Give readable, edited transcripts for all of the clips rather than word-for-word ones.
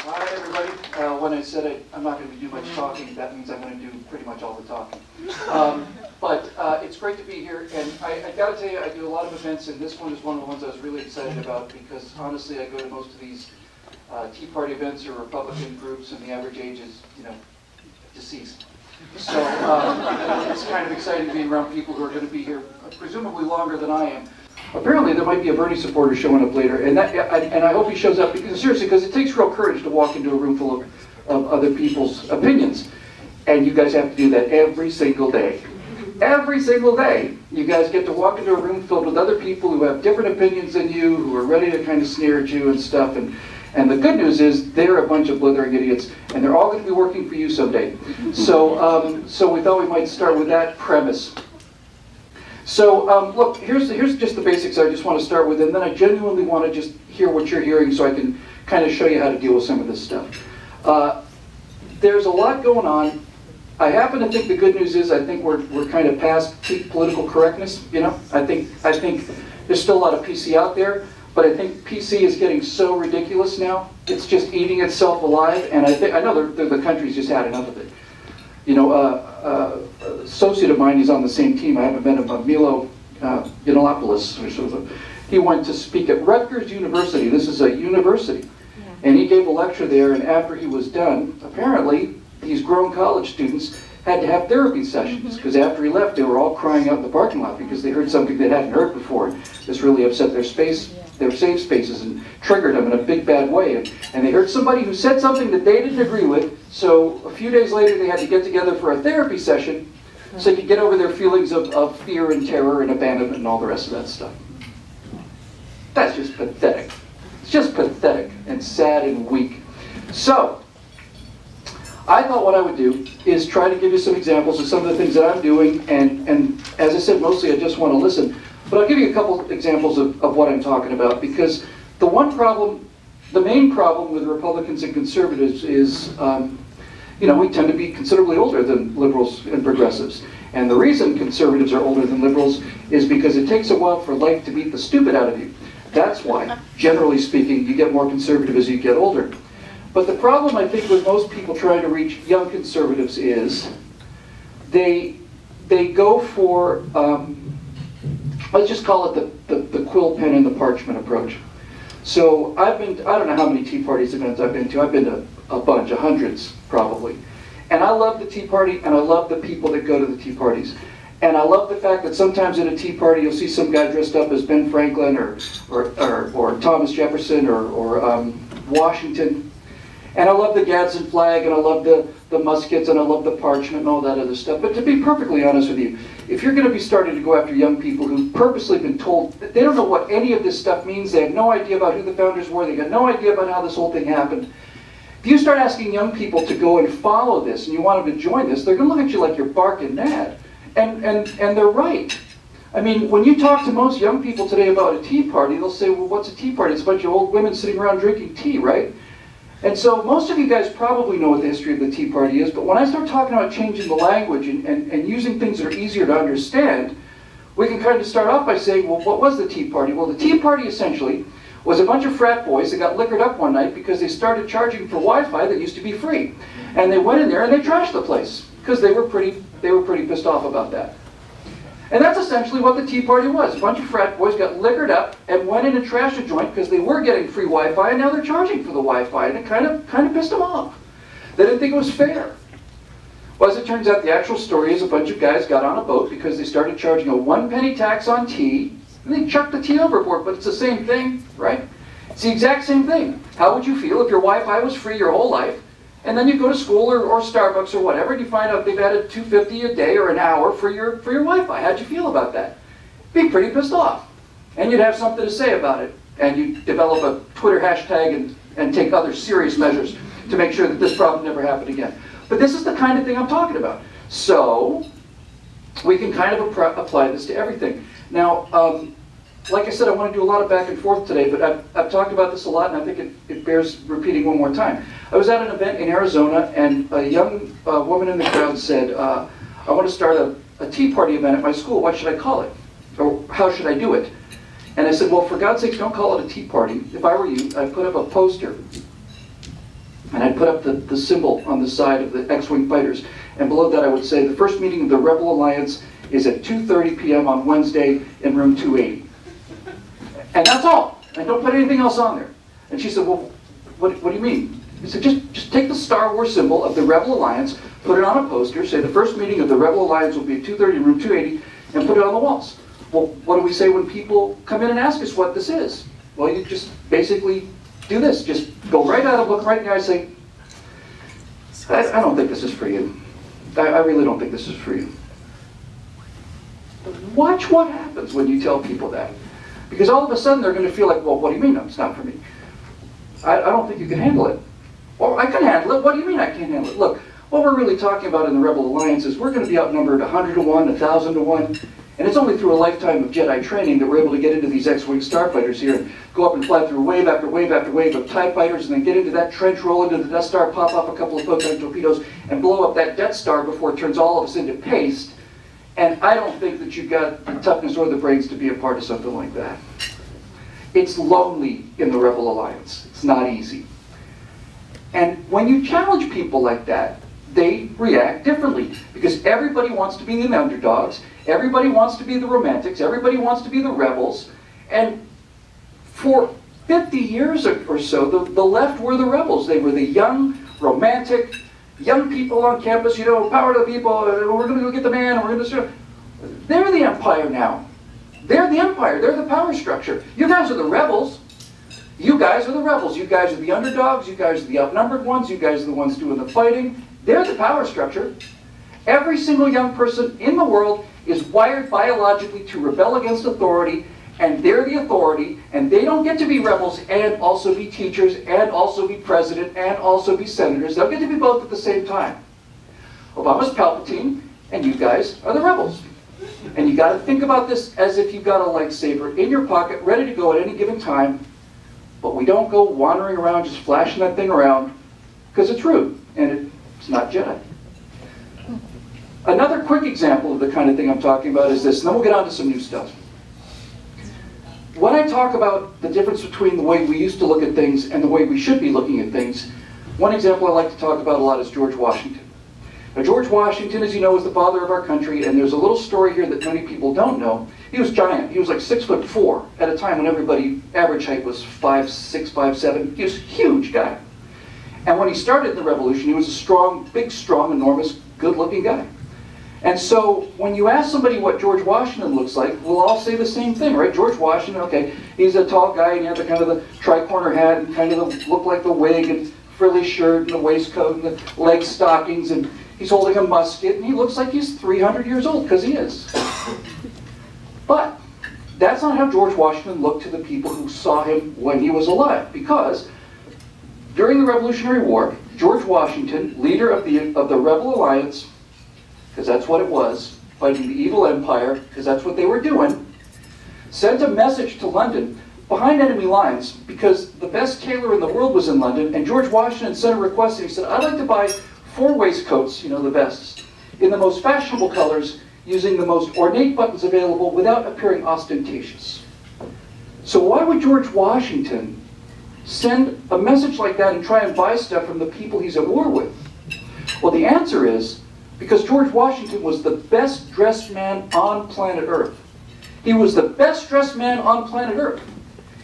Hi, everybody. When I said I'm not going to do much talking, that means I'm going to do pretty much all the talking. But it's great to be here, and I got to tell you, I do a lot of events, and this one is one of the ones I was really excited about because, honestly, I go to most of these Tea Party events or Republican groups, and the average age is, deceased. So it's kind of exciting to be around people who are going to be here presumably longer than I am. Apparently there might be a Bernie supporter showing up later, and I hope he shows up, because seriously, because it takes real courage to walk into a room full of other people's opinions. And you guys have to do that every single day. Every single day, you guys get to walk into a room filled with other people who have different opinions than you, who are ready to kind of sneer at you and stuff. And the good news is they're a bunch of blithering idiots, and they're all going to be working for you someday. So, so we thought we might start with that premise. So look, here's just the basics I just want to start with, and then I genuinely want to just hear what you're hearing so I can kind of show you how to deal with some of this stuff. There's a lot going on. I happen to think the good news is I think we're kind of past peak political correctness. I think there's still a lot of PC out there, but I think PC is getting so ridiculous now. It's just eating itself alive, and I know the country's just had enough of it. An associate of mine, he's on the same team, I haven't met him, Milo Yiannopoulos, he went to speak at Rutgers University. This is a university. Yeah. And he gave a lecture there, and after he was done, apparently these grown college students had to have therapy sessions, because after he left, they were all crying out in the parking lot because they heard something they hadn't heard before. This really upset their safe spaces, and triggered them in a big bad way. And they heard somebody who said something that they didn't agree with, so a few days later they had to get together for a therapy session so they could get over their feelings of fear and terror and abandonment and all the rest of that stuff. That's just pathetic. It's just pathetic and sad and weak. So, I thought what I would do is try to give you some examples of some of the things that I'm doing, and as I said, mostly I just want to listen. But I'll give you a couple examples of what I'm talking about, because the main problem with Republicans and conservatives is, we tend to be considerably older than liberals and progressives. And the reason conservatives are older than liberals is because it takes a while for life to beat the stupid out of you. That's why, generally speaking, you get more conservative as you get older. But the problem, I think, with most people trying to reach young conservatives is they go for, let's just call it the quill pen and the parchment approach. So I don't know how many Tea Parties events I've been to. I've been to a bunch, hundreds probably. And I love the Tea Party, and I love the people that go to the Tea Parties. And I love the fact that sometimes at a Tea Party you'll see some guy dressed up as Ben Franklin or Thomas Jefferson or Washington. And I love the Gadsden flag, and I love the muskets, and I love the parchment and all that other stuff. But to be perfectly honest with you, if you're going to be starting to go after young people who've purposely been told that they don't know what any of this stuff means, they have no idea about who the founders were, they got no idea about how this whole thing happened, if you start asking young people to go and follow this, and you want them to join this, they're going to look at you like you're barking mad. And they're right. I mean, when you talk to most young people today about a Tea Party, they'll say, well, what's a Tea Party? It's a bunch of old women sitting around drinking tea, right? And so most of you guys probably know what the history of the Tea Party is, but when I start talking about changing the language and using things that are easier to understand, we can kind of start off by saying, well, what was the Tea Party? Well, the Tea Party essentially was a bunch of frat boys that got liquored up one night because they started charging for Wi-Fi that used to be free. And they went in there and they trashed the place because they were pretty pissed off about that. And that's essentially what the Tea Party was. A bunch of frat boys got liquored up and went in and trashed a joint because they were getting free Wi-Fi, and now they're charging for the Wi-Fi, and it kind of pissed them off. They didn't think it was fair. Well, as it turns out, the actual story is a bunch of guys got on a boat because they started charging a 1 penny tax on tea, and they chucked the tea overboard, but it's the same thing, right? It's the exact same thing. How would you feel if your Wi-Fi was free your whole life, and then you go to school or Starbucks or whatever, and you find out they've added $2.50 a day or an hour for your Wi-Fi? How'd you feel about that? Be pretty pissed off. And you'd have something to say about it. And you'd develop a Twitter hashtag and take other serious measures to make sure that this problem never happened again. But this is the kind of thing I'm talking about. So we can kind of apply this to everything. Now, like I said, I want to do a lot of back and forth today, but I've talked about this a lot, and I think it bears repeating one more time. I was at an event in Arizona, and a young woman in the crowd said, I want to start a Tea Party event at my school. What should I call it? Or how should I do it? And I said, well, for God's sakes, don't call it a Tea Party. If I were you, I'd put up a poster And I'd put up the symbol on the side of the X-Wing fighters. And below that I would say, the first meeting of the Rebel Alliance is at 2:30 p.m. on Wednesday in room 280. And that's all. And don't put anything else on there. And she said, well, what do you mean? I said, just take the Star Wars symbol of the Rebel Alliance, put it on a poster, say the first meeting of the Rebel Alliance will be at 2:30 in room 280, and put it on the walls. Well, what do we say when people come in and ask us what this is? Well, you just basically do this. Just go right out, look right in the eye, and say, I don't think this is for you. I really don't think this is for you. Watch what happens when you tell people that. Because all of a sudden they're going to feel like, well, what do you mean it's not for me? I don't think you can handle it. Well, I can handle it. What do you mean I can't handle it? Look, what we're really talking about in the Rebel Alliance is we're going to be outnumbered 100 to 1, 1,000 to 1. And it's only through a lifetime of Jedi training that we're able to get into these X-Wing starfighters here and go up and fly through wave after wave after wave of TIE fighters and then get into that trench, roll into the Death Star, pop off a couple of photon torpedoes, and blow up that Death Star before it turns all of us into paste. And I don't think that you've got the toughness or the brains to be a part of something like that. It's lonely in the Rebel Alliance. It's not easy. And when you challenge people like that, they react differently because everybody wants to be the underdogs, everybody wants to be the romantics, everybody wants to be the rebels, and for 50 years or so, the left were the rebels. They were the young, romantic, young people on campus, you know, power to the people, we're going to go get the man, and we're going to... They're the empire now. They're the empire, they're the power structure. You guys are the rebels. You guys are the rebels. You guys are the underdogs, you guys are the outnumbered ones, you guys are the ones doing the fighting. They're the power structure. Every single young person in the world is wired biologically to rebel against authority, and they're the authority, and they don't get to be rebels and also be teachers and also be president and also be senators. They'll get to be both at the same time. Obama's Palpatine, and you guys are the rebels. And you got to think about this as if you've got a lightsaber in your pocket, ready to go at any given time, but we don't go wandering around just flashing that thing around, because it's rude, and it's not Jedi. Another quick example of the kind of thing I'm talking about is this, and then we'll get on to some new stuff. When I talk about the difference between the way we used to look at things and the way we should be looking at things, one example I like to talk about a lot is George Washington. Now, George Washington, as you know, is the father of our country, and there's a little story here that many people don't know. He was giant. He was like 6'4" at a time when everybody, average height was 5'6", 5'7". He was a huge guy. And when he started the revolution, he was a strong, big, strong, enormous, good-looking guy. And so when you ask somebody what George Washington looks like, we'll all say the same thing, right? George Washington, okay, he's a tall guy, and he had the kind of the tri-corner hat, and kind of the, looked like the wig, and frilly shirt, and the waistcoat, and the leg stockings, and he's holding a musket, and he looks like he's 300 years old, because he is. But that's not how George Washington looked to the people who saw him when he was alive, because during the Revolutionary War, George Washington, leader of the Rebel Alliance, because that's what it was, fighting the evil empire, because that's what they were doing, sent a message to London behind enemy lines, because the best tailor in the world was in London, and George Washington sent a request, and he said, I'd like to buy 4 waistcoats, you know, the vests, in the most fashionable colors, using the most ornate buttons available without appearing ostentatious. So why would George Washington send a message like that and try and buy stuff from the people he's at war with? Well, the answer is because George Washington was the best dressed man on planet Earth. He was the best dressed man on planet Earth.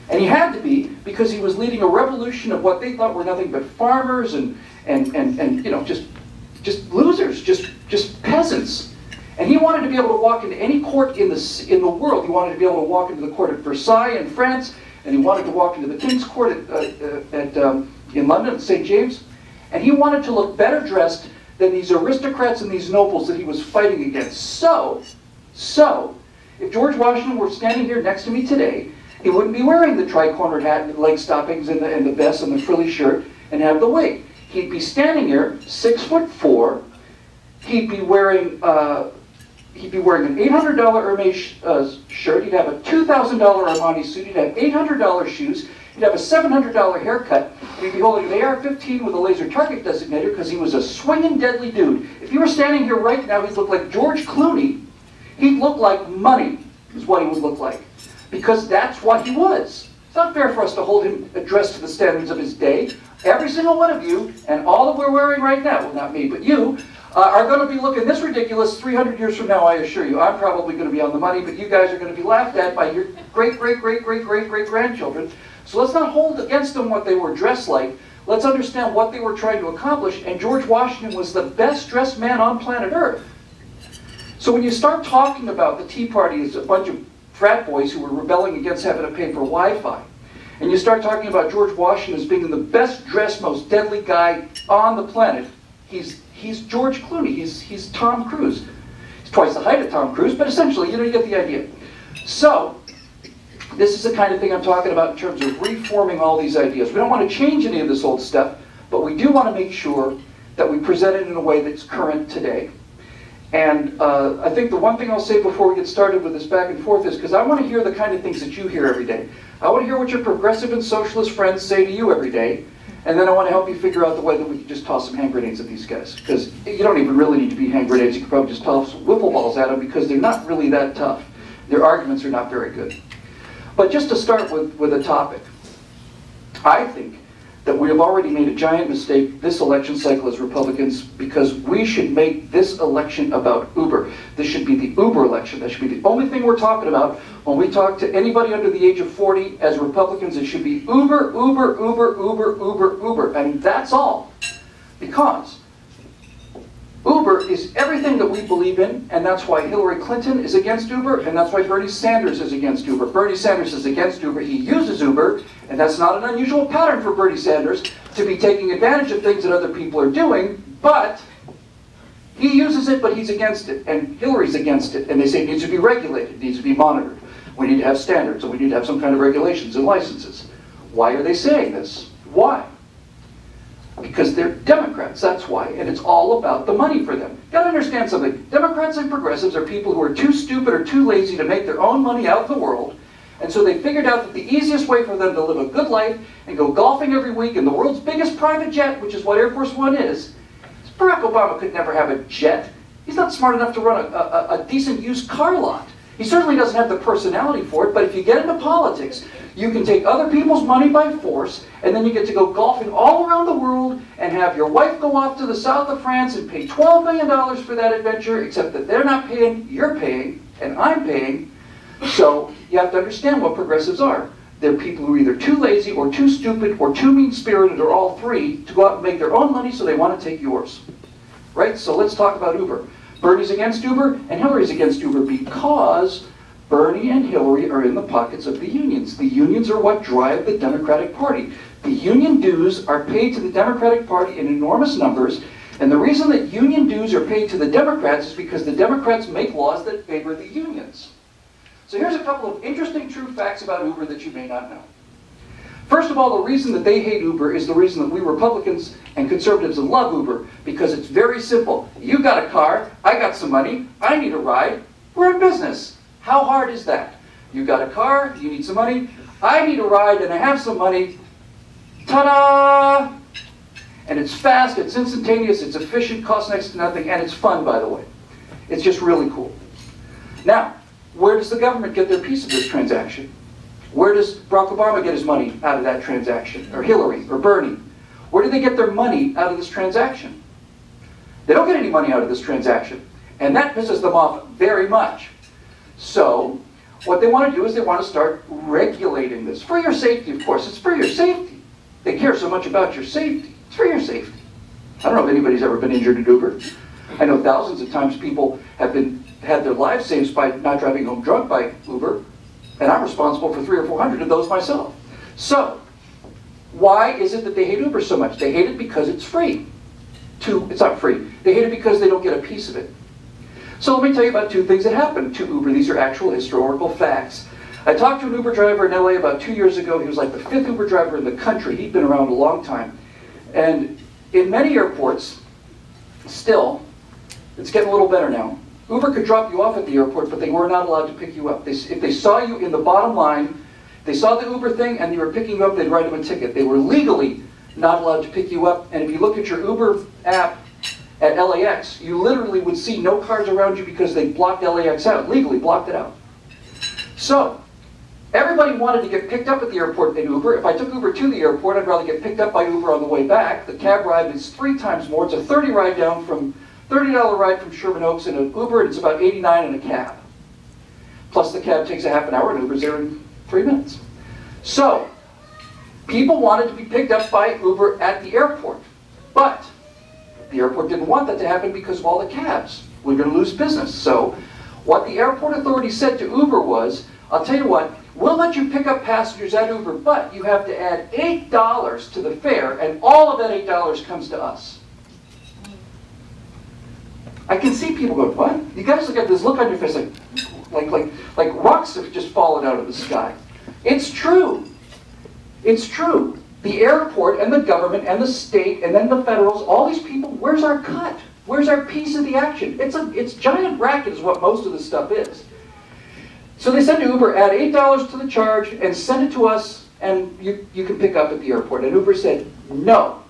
And he had to be because he was leading a revolution of what they thought were nothing but farmers and you know, just losers, just peasants. And he wanted to be able to walk into any court in the world. He wanted to be able to walk into the court at Versailles in France, and he wanted to walk into the King's Court in London at St. James. And he wanted to look better dressed than these aristocrats and these nobles that he was fighting against. So, if George Washington were standing here next to me today, he wouldn't be wearing the tri-cornered hat and the leg stockings and the vest and the frilly shirt and have the wig. He'd be standing here, 6'4". He'd be wearing an $800 Hermes shirt. He'd have a $2,000 Armani suit. He'd have $800 shoes. He'd have a $700 haircut. And he'd be holding an AR-15 with a laser target designator because he was a swinging deadly dude. If you were standing here right now, he'd look like George Clooney. He'd look like money, is what he would look like. Because that's what he was. It's not fair for us to hold him addressed to the standards of his day. every single one of you, and all that we're wearing right now, well, not me, but you, are going to be looking this ridiculous 300 years from now, I assure you. I'm probably going to be on the money, but you guys are going to be laughed at by your great-great-great-great-great-great-grandchildren. So let's not hold against them what they were dressed like. Let's understand what they were trying to accomplish, and George Washington was the best-dressed man on planet Earth. So when you start talking about the Tea Party as a bunch of frat boys who were rebelling against having to pay for Wi-Fi, and you start talking about George Washington as being the best-dressed, most deadly guy on the planet, he's George Clooney, he's Tom Cruise. He's twice the height of Tom Cruise, but essentially, you get the idea. So, this is the kind of thing I'm talking about in terms of reforming all these ideas. We don't want to change any of this old stuff, but we do want to make sure that we present it in a way that's current today. And I think the one thing I'll say before we get started with this back and forth is, because I want to hear the kind of things that you hear every day. I want to hear what your progressive and socialist friends say to you every day, and then I want to help you figure out the way that we can just toss some hand grenades at these guys. Because you don't even really need to be hand grenades, you can probably just toss wiffle balls at them because they're not really that tough. Their arguments are not very good. But just to start with a topic, I think that we have already made a giant mistake this election cycle as Republicans, because we should make this election about Uber. This should be the Uber election. That should be the only thing we're talking about when we talk to anybody under the age of 40 as Republicans. It should be Uber, Uber, Uber, Uber, Uber, Uber. And that's all. Because Uber is everything that we believe in, and that's why Hillary Clinton is against Uber, and that's why Bernie Sanders is against Uber. Bernie Sanders is against Uber. He uses Uber, and that's not an unusual pattern for Bernie Sanders to be taking advantage of things that other people are doing, but he uses it, but he's against it, and Hillary's against it, and they say it needs to be regulated, it needs to be monitored. We need to have standards, and we need to have some kind of regulations and licenses. Why are they saying this? Why? Because they're Democrats, that's why, and it's all about the money for them. You gotta understand something. Democrats and progressives are people who are too stupid or too lazy to make their own money out in the world, and so they figured out that the easiest way for them to live a good life and go golfing every week in the world's biggest private jet, which is what Air Force One is, Barack Obama could never have a jet. He's not smart enough to run a decent used car lot. He certainly doesn't have the personality for it, but if you get into politics, you can take other people's money by force, and then you get to go golfing all around the world and have your wife go off to the south of France and pay $12 million for that adventure, except that they're not paying, you're paying, and I'm paying. So you have to understand what progressives are. They're people who are either too lazy or too stupid or too mean-spirited or all three to go out and make their own money, so they want to take yours. Right? So let's talk about Uber. Bernie's against Uber and Hillary's against Uber because Bernie and Hillary are in the pockets of the unions. The unions are what drive the Democratic Party. The union dues are paid to the Democratic Party in enormous numbers, and the reason that union dues are paid to the Democrats is because the Democrats make laws that favor the unions. So here's a couple of interesting true facts about Uber that you may not know. First of all, the reason that they hate Uber is the reason that we Republicans and conservatives love Uber, because it's very simple. You got a car, I got some money, I need a ride, we're in business. How hard is that? You got a car, you need some money, I need a ride and I have some money, ta-da! And it's fast, it's instantaneous, it's efficient, costs next to nothing, and it's fun, by the way. It's just really cool. Now, where does the government get their piece of this transaction? Where does Barack Obama get his money out of that transaction? Or Hillary? Or Bernie? Where do they get their money out of this transaction? They don't get any money out of this transaction. And that pisses them off very much. So, what they want to do is they want to start regulating this. For your safety, of course. It's for your safety. They care so much about your safety. It's for your safety. I don't know if anybody's ever been injured in Uber. I know thousands of times people have had their lives saved by not driving home drunk by Uber. And I'm responsible for 300 or 400 of those myself. So, why is it that they hate Uber so much? They hate it because it's free. It's not free. They hate it because they don't get a piece of it. So let me tell you about two things that happened to Uber. These are actual historical facts. I talked to an Uber driver in LA about 2 years ago. He was like the 5th Uber driver in the country. He'd been around a long time. And in many airports, still, it's getting a little better now. Uber could drop you off at the airport, but they were not allowed to pick you up. If they saw you in the bottom line, they saw the Uber thing and they were picking you up, they'd write them a ticket. They were legally not allowed to pick you up. And if you look at your Uber app at LAX, you literally would see no cars around you because they blocked LAX out, legally blocked it out. So, Everybody wanted to get picked up at the airport in Uber. If I took Uber to the airport, I'd rather get picked up by Uber on the way back. The cab ride is 3 times more. It's a $30 ride from Sherman Oaks in an Uber, and it's about $89 in a cab. Plus the cab takes a half an hour, and Uber's there in 3 minutes. So, people wanted to be picked up by Uber at the airport. But the airport didn't want that to happen because of all the cabs. We're going to lose business. So, what the airport authority said to Uber was, I'll tell you what, we'll let you pick up passengers at Uber, but you have to add $8 to the fare, and all of that $8 comes to us. I can see people going, what? You guys look at this look on your face like rocks have just fallen out of the sky. It's true. It's true. The airport and the government and the state and then the federals, all these people, where's our cut? Where's our piece of the action? It's giant racket is what most of this stuff is. So they said to Uber, add $8 to the charge and send it to us, and you can pick up at the airport. And Uber said, no.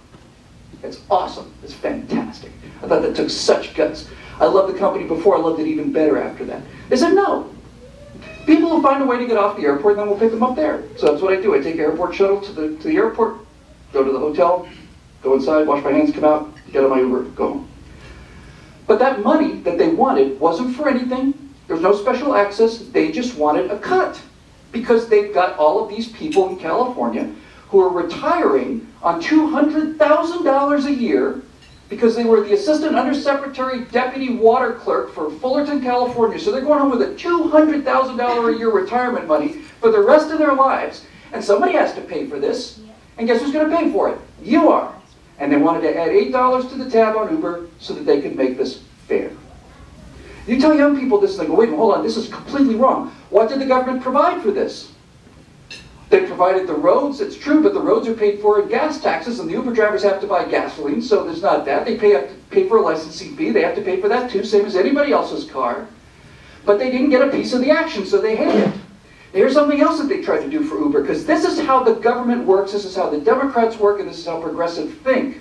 It's awesome. It's fantastic. I thought that took such guts. I loved the company before. I loved it even better after that. They said, no. People will find a way to get off the airport, and then we'll pick them up there. So that's what I do. I take an airport shuttle to the airport, go to the hotel, go inside, wash my hands, come out, get on my Uber, go home. But that money that they wanted wasn't for anything. There was no special access. They just wanted a cut because they've got all of these people in California who are retiring on $200,000 a year because they were the assistant undersecretary deputy water clerk for Fullerton, California. So they're going home with a $200,000 a year retirement money for the rest of their lives. And somebody has to pay for this. And guess who's going to pay for it? You are. And they wanted to add $8 to the tab on Uber so that they could make this fair. You tell young people this, and they go, wait, hold on, this is completely wrong. What did the government provide for this? They provided the roads, it's true, but the roads are paid for in gas taxes, and the Uber drivers have to buy gasoline, so there's not that. They have to pay for a licensing fee, they have to pay for that too, same as anybody else's car. But they didn't get a piece of the action, so they hate it. Here's something else that they tried to do for Uber, because this is how the government works, this is how the Democrats work, and this is how progressives think.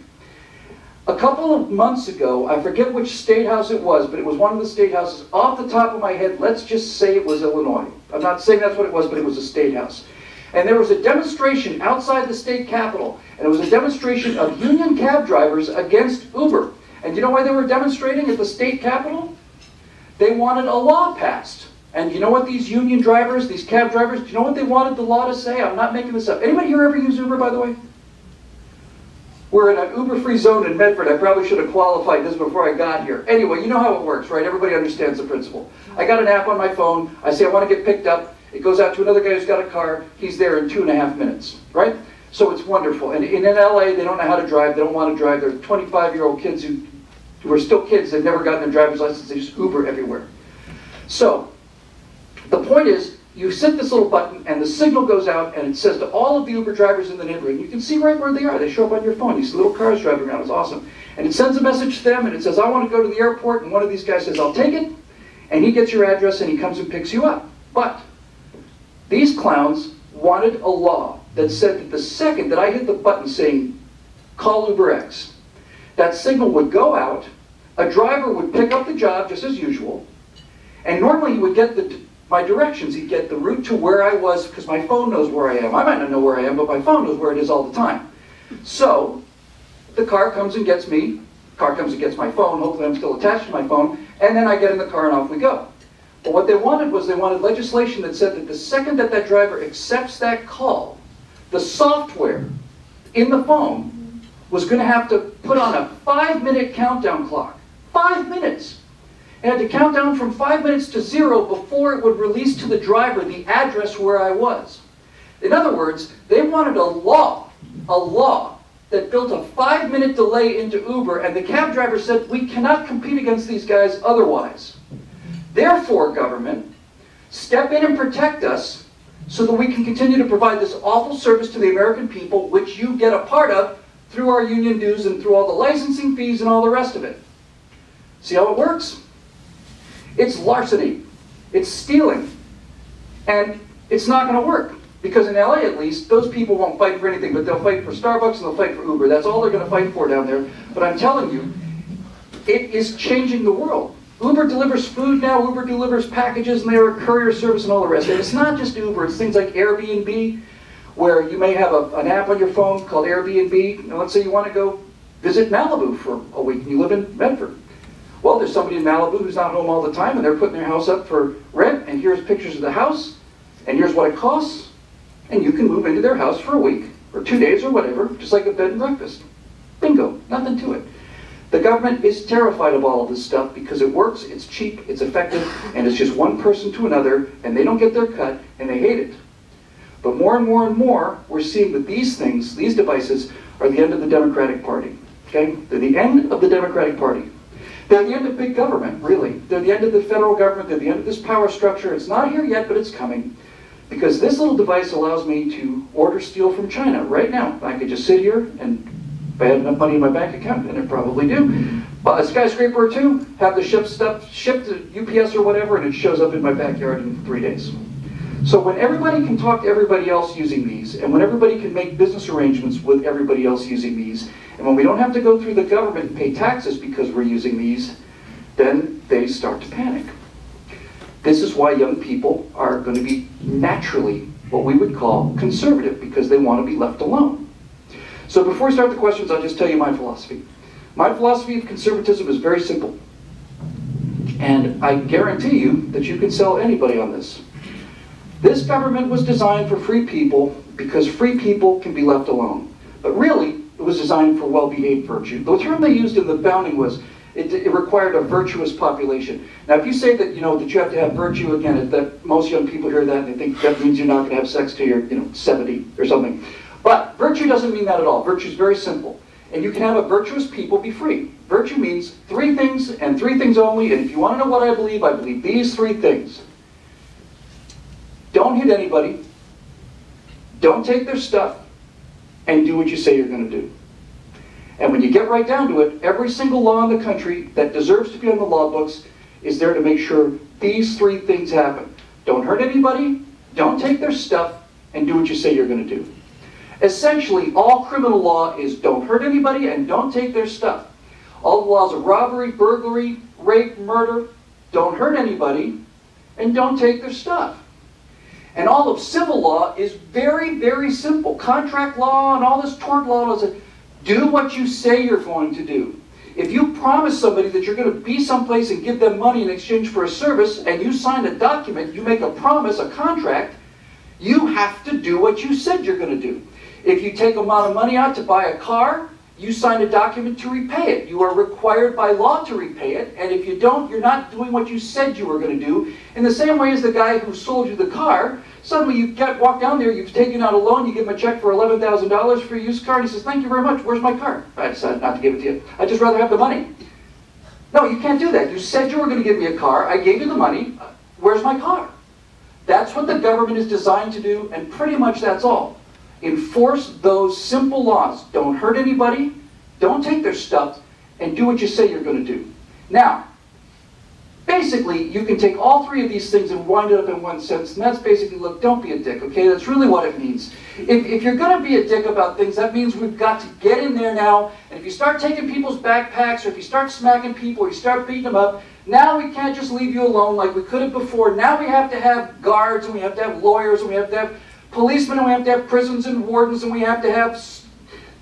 A couple of months ago, I forget which state house it was, but it was one of the state houses. Off the top of my head, let's just say it was Illinois. I'm not saying that's what it was, but it was a state house. And there was a demonstration outside the state capitol, and it was a demonstration of union cab drivers against Uber. And you know why they were demonstrating at the state capitol? They wanted a law passed. And you know what these union drivers, these cab drivers, do you know what they wanted the law to say? I'm not making this up. Anybody here ever use Uber, by the way? We're in an Uber-free zone in Medford. I probably should have qualified this before I got here. Anyway, you know how it works, right? Everybody understands the principle. I got an app on my phone. I say I want to get picked up. It goes out to another guy who's got a car. He's there in 2.5 minutes, right? So it's wonderful. And in LA, they don't know how to drive. They don't want to drive. They're 25-year-old kids who are still kids. They've never gotten their driver's license. They just Uber everywhere. So the point is, you hit this little button, and the signal goes out, and it says to all of the Uber drivers in the neighborhood, you can see right where they are. They show up on your phone. These little cars driving around. It's awesome. And it sends a message to them, and it says, I want to go to the airport, and one of these guys says, I'll take it, and he gets your address, and he comes and picks you up. But these clowns wanted a law that said that the second that I hit the button saying, call Uber X, that signal would go out, a driver would pick up the job just as usual, and normally he would get my directions. He'd get the route to where I was, because my phone knows where I am. I might not know where I am, but my phone knows where it is all the time. So the car comes and gets me, car comes and gets my phone, hopefully I'm still attached to my phone, and then I get in the car and off we go. But what they wanted was they wanted legislation that said that the second that that driver accepts that call, the software in the phone was going to have to put on a 5-minute countdown clock. 5 minutes! It had to count down from 5 minutes to 0 before it would release to the driver the address where I was. In other words, they wanted a law that built a 5-minute delay into Uber, and the cab driver said, we cannot compete against these guys otherwise. Therefore, government, step in and protect us so that we can continue to provide this awful service to the American people, which you get a part of through our union dues and through all the licensing fees and all the rest of it. See how it works? It's larceny. It's stealing. And it's not going to work. Because in LA, at least, those people won't fight for anything, but they'll fight for Starbucks and they'll fight for Uber. That's all they're going to fight for down there. But I'm telling you, it is changing the world. Uber delivers food now, Uber delivers packages, and they're a courier service and all the rest. And it's not just Uber, it's things like Airbnb, where you may have an app on your phone called Airbnb, and let's say you want to go visit Malibu for a week, and you live in Medford. Well, there's somebody in Malibu who's not home all the time, and they're putting their house up for rent, and here's pictures of the house, and here's what it costs, and you can move into their house for a week, or 2 days, or whatever, just like a bed and breakfast. Bingo, nothing to it. The government is terrified of all of this stuff because it works, it's cheap, it's effective, and it's just one person to another, and they don't get their cut, and they hate it. But more and more and more, we're seeing that these things, these devices, are the end of the Democratic Party. Okay? They're the end of the Democratic Party. They're the end of big government, really. They're the end of the federal government, they're the end of this power structure. It's not here yet, but it's coming. Because this little device allows me to order steel from China right now. I could just sit here and if I had enough money in my bank account, and I probably do, but a skyscraper or two, have the stuff shipped to UPS or whatever, and it shows up in my backyard in 3 days. So when everybody can talk to everybody else using these, and when everybody can make business arrangements with everybody else using these, and when we don't have to go through the government and pay taxes because we're using these, then they start to panic. This is why young people are going to be naturally what we would call conservative, because they want to be left alone. So before I start the questions, I'll just tell you my philosophy. My philosophy of conservatism is very simple. And I guarantee you that you can sell anybody on this. This government was designed for free people because free people can be left alone. But really, it was designed for well-behaved virtue. The term they used in the founding was it required a virtuous population. Now, if you say that that you have to have virtue, again, that most young people hear that and they think that means you're not going to have sex till you're 70 or something. But virtue doesn't mean that at all. Virtue is very simple. And you can have a virtuous people be free. Virtue means 3 things and 3 things only. And if you want to know what I believe these 3 things. Don't hit anybody. Don't take their stuff. And do what you say you're going to do. And when you get right down to it, every single law in the country that deserves to be on the law books is there to make sure these 3 things happen. Don't hurt anybody. Don't take their stuff. And do what you say you're going to do. Essentially, all criminal law is don't hurt anybody and don't take their stuff. All the laws of robbery, burglary, rape, murder, don't hurt anybody and don't take their stuff. And all of civil law is very, very simple. Contract law and all this tort law is do what you say you're going to do. If you promise somebody that you're going to be someplace and give them money in exchange for a service and you sign a document, you make a promise, a contract, you have to do what you said you're going to do. If you take amount of money out to buy a car, you sign a document to repay it. You are required by law to repay it, and if you don't, you're not doing what you said you were going to do. In the same way as the guy who sold you the car, suddenly you walk down there, you've taken out a loan, you give him a check for $11,000 for a used car, and he says, "Thank you very much, where's my car?" I decided not to give it to you. I'd just rather have the money. No, you can't do that. You said you were going to give me a car, I gave you the money, where's my car? That's what the government is designed to do, and pretty much that's all. Enforce those simple laws. Don't hurt anybody, don't take their stuff, and do what you say you're going to do. Now, basically, you can take all 3 of these things and wind it up in one sentence, and that's basically, look, don't be a dick, okay? That's really what it means. If you're going to be a dick about things, that means we've got to get in there now, and if you start taking people's backpacks, or if you start smacking people, or you start beating them up, now we can't just leave you alone like we could have before. Now we have to have guards, and we have to have lawyers, and we have to have policemen, and we have to have prisons and wardens, and we have to have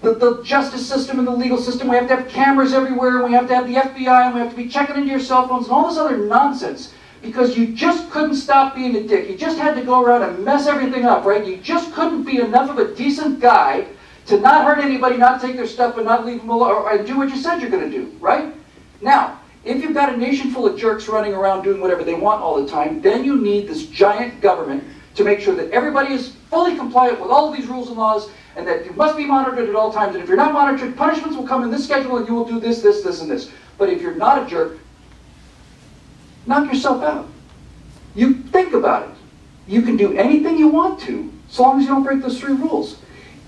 the justice system and the legal system. We have to have cameras everywhere, and we have to have the FBI, and we have to be checking into your cell phones, and all this other nonsense, because you just couldn't stop being a dick. You just had to go around and mess everything up, right? You just couldn't be enough of a decent guy to not hurt anybody, not take their stuff, and not leave them alone, or do what you said you're going to do, right? Now, if you've got a nation full of jerks running around doing whatever they want all the time, then you need this giant government to make sure that everybody is fully compliant with all of these rules and laws, and that you must be monitored at all times. And if you're not monitored, punishments will come in this schedule, and you will do this, this, this, and this. But if you're not a jerk, knock yourself out. You think about it. You can do anything you want to, so long as you don't break those 3 rules.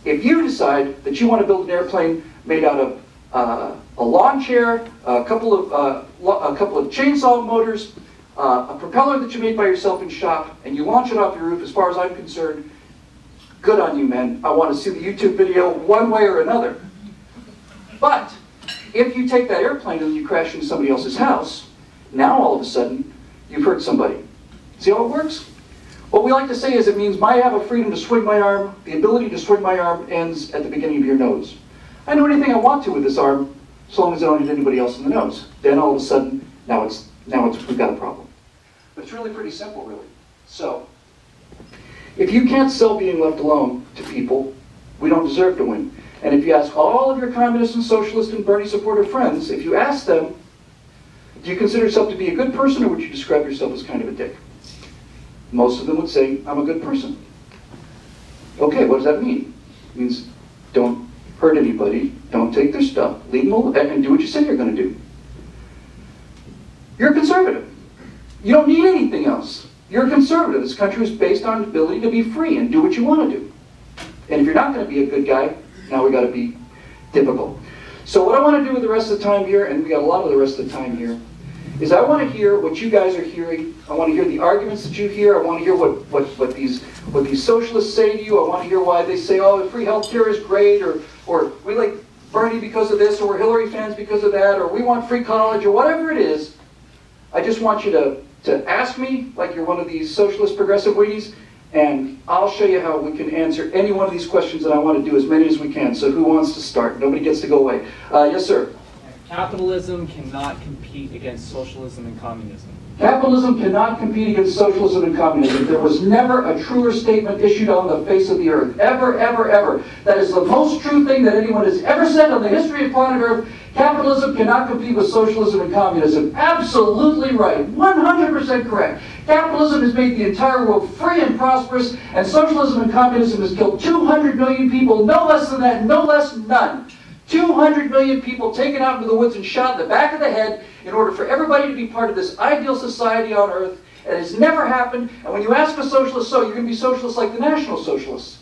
If you decide that you want to build an airplane made out of a lawn chair, a couple of chainsaw motors, a propeller that you made by yourself in shop, and you launch it off your roof, as far as I'm concerned, good on you, man. I want to see the YouTube video one way or another. But if you take that airplane and you crash into somebody else's house, Now all of a sudden, you've hurt somebody. See how it works? What we like to say is it means I have a freedom to swing my arm. The ability to swing my arm ends at the beginning of your nose. I do anything I want to with this arm, as long as I don't hit anybody else in the nose. Then all of a sudden, we've got a problem. But it's really pretty simple, really. So, if you can't sell being left alone to people, we don't deserve to win. And if you ask all of your communist and socialist and Bernie supporter friends, if you ask them, do you consider yourself to be a good person, or would you describe yourself as kind of a dick? Most of them would say, I'm a good person. Okay, what does that mean? It means don't hurt anybody, don't take their stuff, leave them alone, and do what you say you're going to do. You're a conservative. You don't need anything else. You're a conservative. This country is based on the ability to be free and do what you want to do. And if you're not going to be a good guy, now we got to be difficult. So what I want to do with the rest of the time here, and we got a lot of the rest of the time here, is I want to hear what you guys are hearing. I want to hear the arguments that you hear. I want to hear what these socialists say to you. I want to hear why they say, oh, free healthcare is great, or we like Bernie because of this, or we're Hillary fans because of that, or we want free college, or whatever it is. I just want you to ask me like you're one of these socialist progressive weenies, and I'll show you how we can answer any one of these questions, and I want to do as many as we can. So who wants to start? Nobody gets to go away. Yes, sir. Capitalism cannot compete against socialism and communism. Capitalism cannot compete against socialism and communism. There was never a truer statement issued on the face of the earth. Ever, ever, ever. That is the most true thing that anyone has ever said on the history of planet Earth. Capitalism cannot compete with socialism and communism. Absolutely right. 100% correct. Capitalism has made the entire world free and prosperous, and socialism and communism has killed 200 million people. No less than that, no less, none. 200 million people taken out into the woods and shot in the back of the head in order for everybody to be part of this ideal society on earth. It has never happened. And when you ask a socialist, so you're going to be socialist like the National Socialists.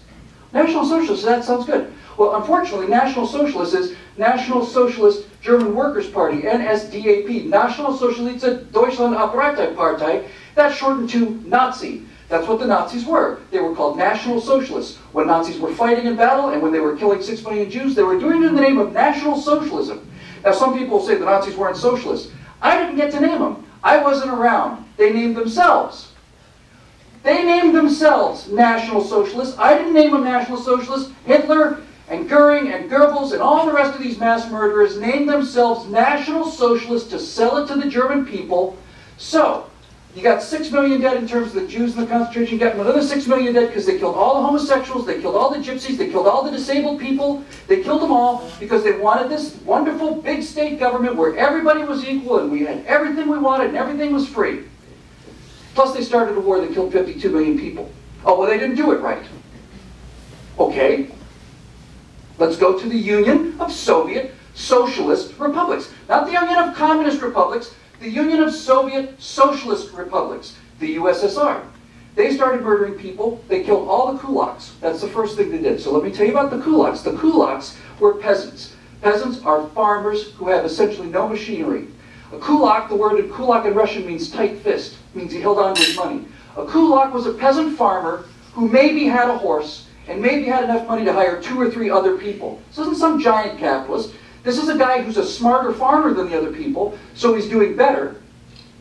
National Socialists, that sounds good. Well, unfortunately, National Socialist is National Socialist German Workers' Party, NSDAP, National Sozialistische Deutschland Partei. That's shortened to Nazi. That's what the Nazis were. They were called National Socialists. When Nazis were fighting in battle and when they were killing 6 million Jews, they were doing it in the name of National Socialism. Now, some people say the Nazis weren't socialists. I didn't get to name them. I wasn't around. They named themselves. They named themselves National Socialists. I didn't name them National Socialists. Hitler and Goering and Goebbels and all the rest of these mass murderers named themselves National Socialists to sell it to the German people. So, you got 6 million dead in terms of the Jews in the concentration camp, another 6 million dead because they killed all the homosexuals, they killed all the gypsies, they killed all the disabled people, they killed them all because they wanted this wonderful big state government where everybody was equal and we had everything we wanted and everything was free. Plus they started a war that killed 52 million people. Oh, well, they didn't do it right. Okay, let's go to the Union of Soviet Socialist Republics. Not the Union of Communist Republics, the Union of Soviet Socialist Republics, the USSR. They started murdering people. They killed all the kulaks. That's the first thing they did. So let me tell you about the kulaks. The kulaks were peasants. Peasants are farmers who have essentially no machinery. A kulak, the word kulak in Russian means tight fist. It means he held on to his money. A kulak was a peasant farmer who maybe had a horse and maybe had enough money to hire 2 or 3 other people. This isn't some giant capitalist. This is a guy who's a smarter farmer than the other people, so he's doing better.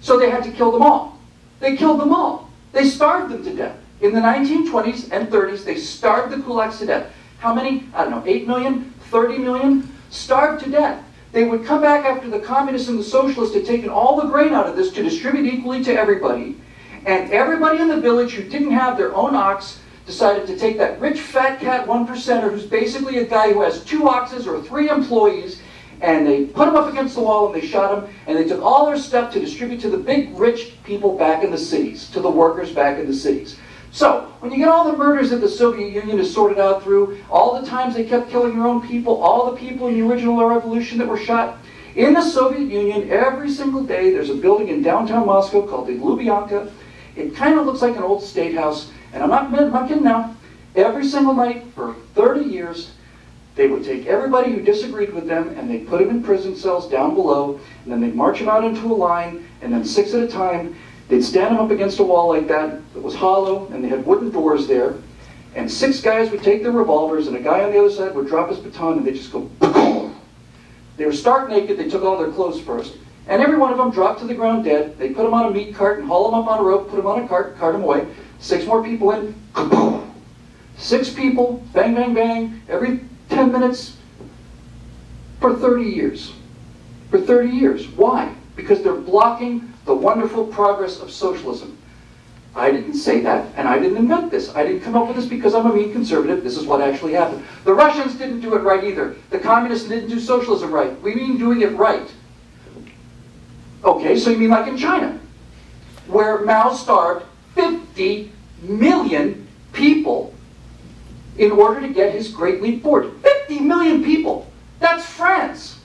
So they had to kill them all. They killed them all. They starved them to death. In the 1920s and 30s, they starved the kulaks to death. How many? I don't know, 8 million, 30 million? Starved to death. They would come back after the communists and the socialists had taken all the grain out of this to distribute equally to everybody. And everybody in the village who didn't have their own ox decided to take that rich fat cat 1%er who's basically a guy who has 2 oxes or 3 employees, and they put him up against the wall and they shot him, and they took all their stuff to distribute to the big rich people back in the cities, to the workers back in the cities. So, when you get all the murders that the Soviet Union has sorted out through, all the times they kept killing their own people, all the people in the original revolution that were shot, in the Soviet Union, every single day, there's a building in downtown Moscow called the Lubyanka. It kind of looks like an old state house. And I'm not kidding now, every single night for 30 years, they would take everybody who disagreed with them and they'd put them in prison cells down below, and then they'd march them out into a line, and then 6 at a time, they'd stand them up against a wall like that was hollow, and they had wooden doors there, and 6 guys would take their revolvers, and a guy on the other side would drop his baton, and they'd just go, boom. They were stark naked, they took all their clothes first, And every one of them dropped to the ground dead. They put them on a meat cart and haul them up on a rope, put them on a cart, cart them away. 6 more people in, kaboom! 6 people, bang, bang, bang, every 10 minutes for 30 years. For 30 years. Why? Because they're blocking the wonderful progress of socialism. I didn't say that, and I didn't invent this. I didn't come up with this because I'm a mean conservative. This is what actually happened. The Russians didn't do it right either. The communists didn't do socialism right. We mean doing it right. Okay, so you mean like in China, where Mao starved 50 million people in order to get his Great Leap Forward. 50 million people! That's France!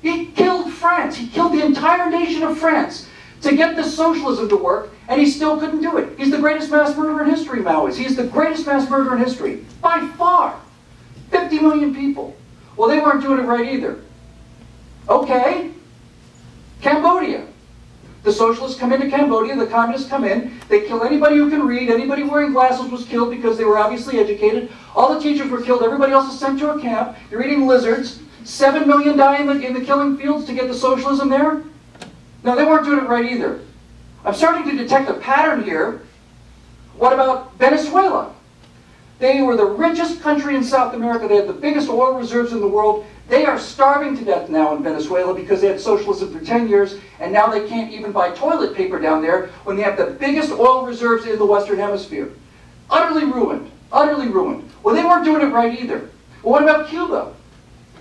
He killed France. He killed the entire nation of France to get this socialism to work, and he still couldn't do it. He's the greatest mass murderer in history, Mao is. He's the greatest mass murderer in history, by far. 50 million people. Well, they weren't doing it right either. Okay. Cambodia. The socialists come into Cambodia, the communists come in, they kill anybody who can read, anybody wearing glasses was killed because they were obviously educated, all the teachers were killed, everybody else is sent to a camp, you're eating lizards, 7 million die in the killing fields to get the socialism there? No, they weren't doing it right either. I'm starting to detect a pattern here. What about Venezuela? They were the richest country in South America, they had the biggest oil reserves in the world. They are starving to death now in Venezuela because they had socialism for 10 years, and now they can't even buy toilet paper down there when they have the biggest oil reserves in the Western Hemisphere. Utterly ruined. Utterly ruined. Well, they weren't doing it right either. Well, what about Cuba?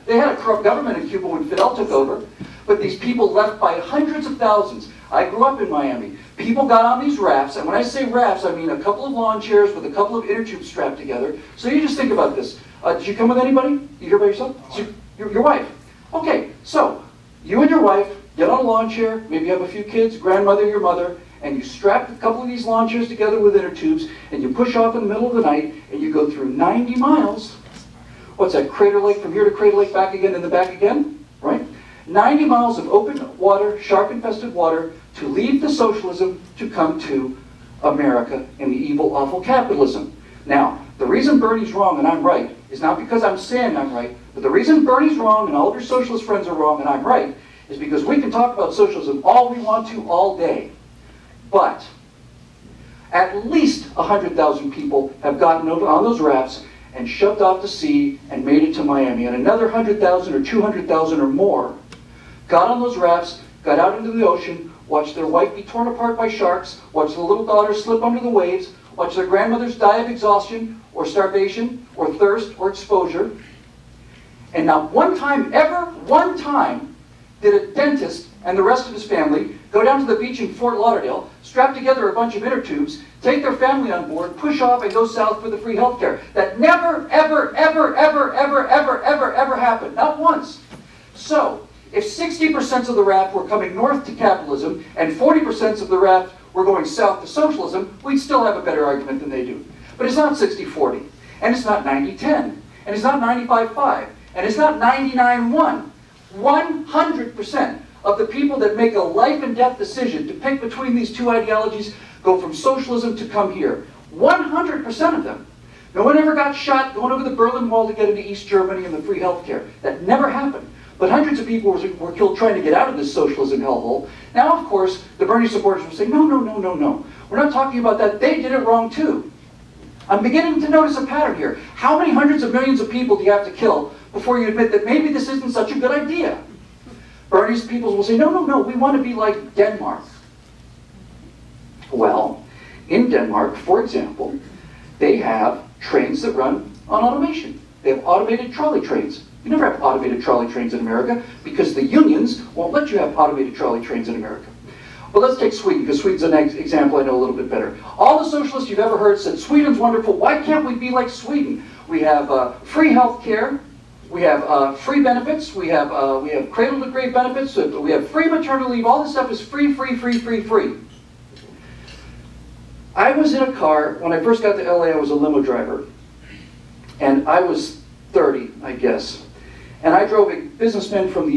They had a corrupt government in Cuba when Fidel took over, but these people left by hundreds of thousands. I grew up in Miami. People got on these rafts, and when I say rafts, I mean a couple of lawn chairs with a couple of inner tubes strapped together. So you just think about this. Did you come with anybody? You here by yourself? So your wife. Okay, so you and your wife get on a lawn chair, maybe you have a few kids, grandmother, your mother, and you strap a couple of these lawn chairs together with inner tubes, and you push off in the middle of the night, and you go through 90 miles. What's that, Crater Lake, from here to Crater Lake, back again, and then back again, right? 90 miles of open water, shark-infested water, to leave the socialism to come to America and the evil, awful capitalism. Now, the reason Bernie's wrong and I'm right is not because I'm saying I'm right, but the reason Bernie's wrong and all of your socialist friends are wrong and I'm right is because we can talk about socialism all we want to all day. But at least 100,000 people have gotten over on those rafts and shoved off to sea and made it to Miami. And another 100,000 or 200,000 or more got on those rafts, got out into the ocean, watched their wife be torn apart by sharks, watched the little daughter slip under the waves, watched their grandmothers die of exhaustion or starvation or thirst or exposure. And not one time, ever one time, did a dentist and the rest of his family go down to the beach in Fort Lauderdale, strap together a bunch of inner tubes, take their family on board, push off and go south for the free health care. That never, ever, ever, ever, ever, ever, ever, ever happened. Not once. So, if 60% of the raft were coming north to capitalism and 40% of the raft were going south to socialism, we'd still have a better argument than they do. But it's not 60-40, and it's not 90-10, and it's not 95-5, and it's not 99-1. 100% of the people that make a life and death decision to pick between these two ideologies go from socialism to come here. 100% of them. No one ever got shot going over the Berlin Wall to get into East Germany and the free health care. That never happened. But hundreds of people were killed trying to get out of this socialism hellhole. Now, of course, the Bernie supporters will say, no, no, no, no, no. We're not talking about that. They did it wrong too. I'm beginning to notice a pattern here. How many hundreds of millions of people do you have to kill before you admit that maybe this isn't such a good idea? Bernie's people will say, no, no, no, we want to be like Denmark. Well, in Denmark, for example, they have trains that run on automation. They have automated trolley trains. You never have automated trolley trains in America because the unions won't let you have automated trolley trains in America. Well, let's take Sweden, because Sweden's an example I know a little bit better. All the socialists you've ever heard said, Sweden's wonderful. Why can't we be like Sweden? We have free health care. We have free benefits. We have cradle-to-grave benefits. We have free maternity leave. All this stuff is free, free, free, free, free. I was in a car, when I first got to LA, I was a limo driver. And I was 30, I guess. And I drove a businessman from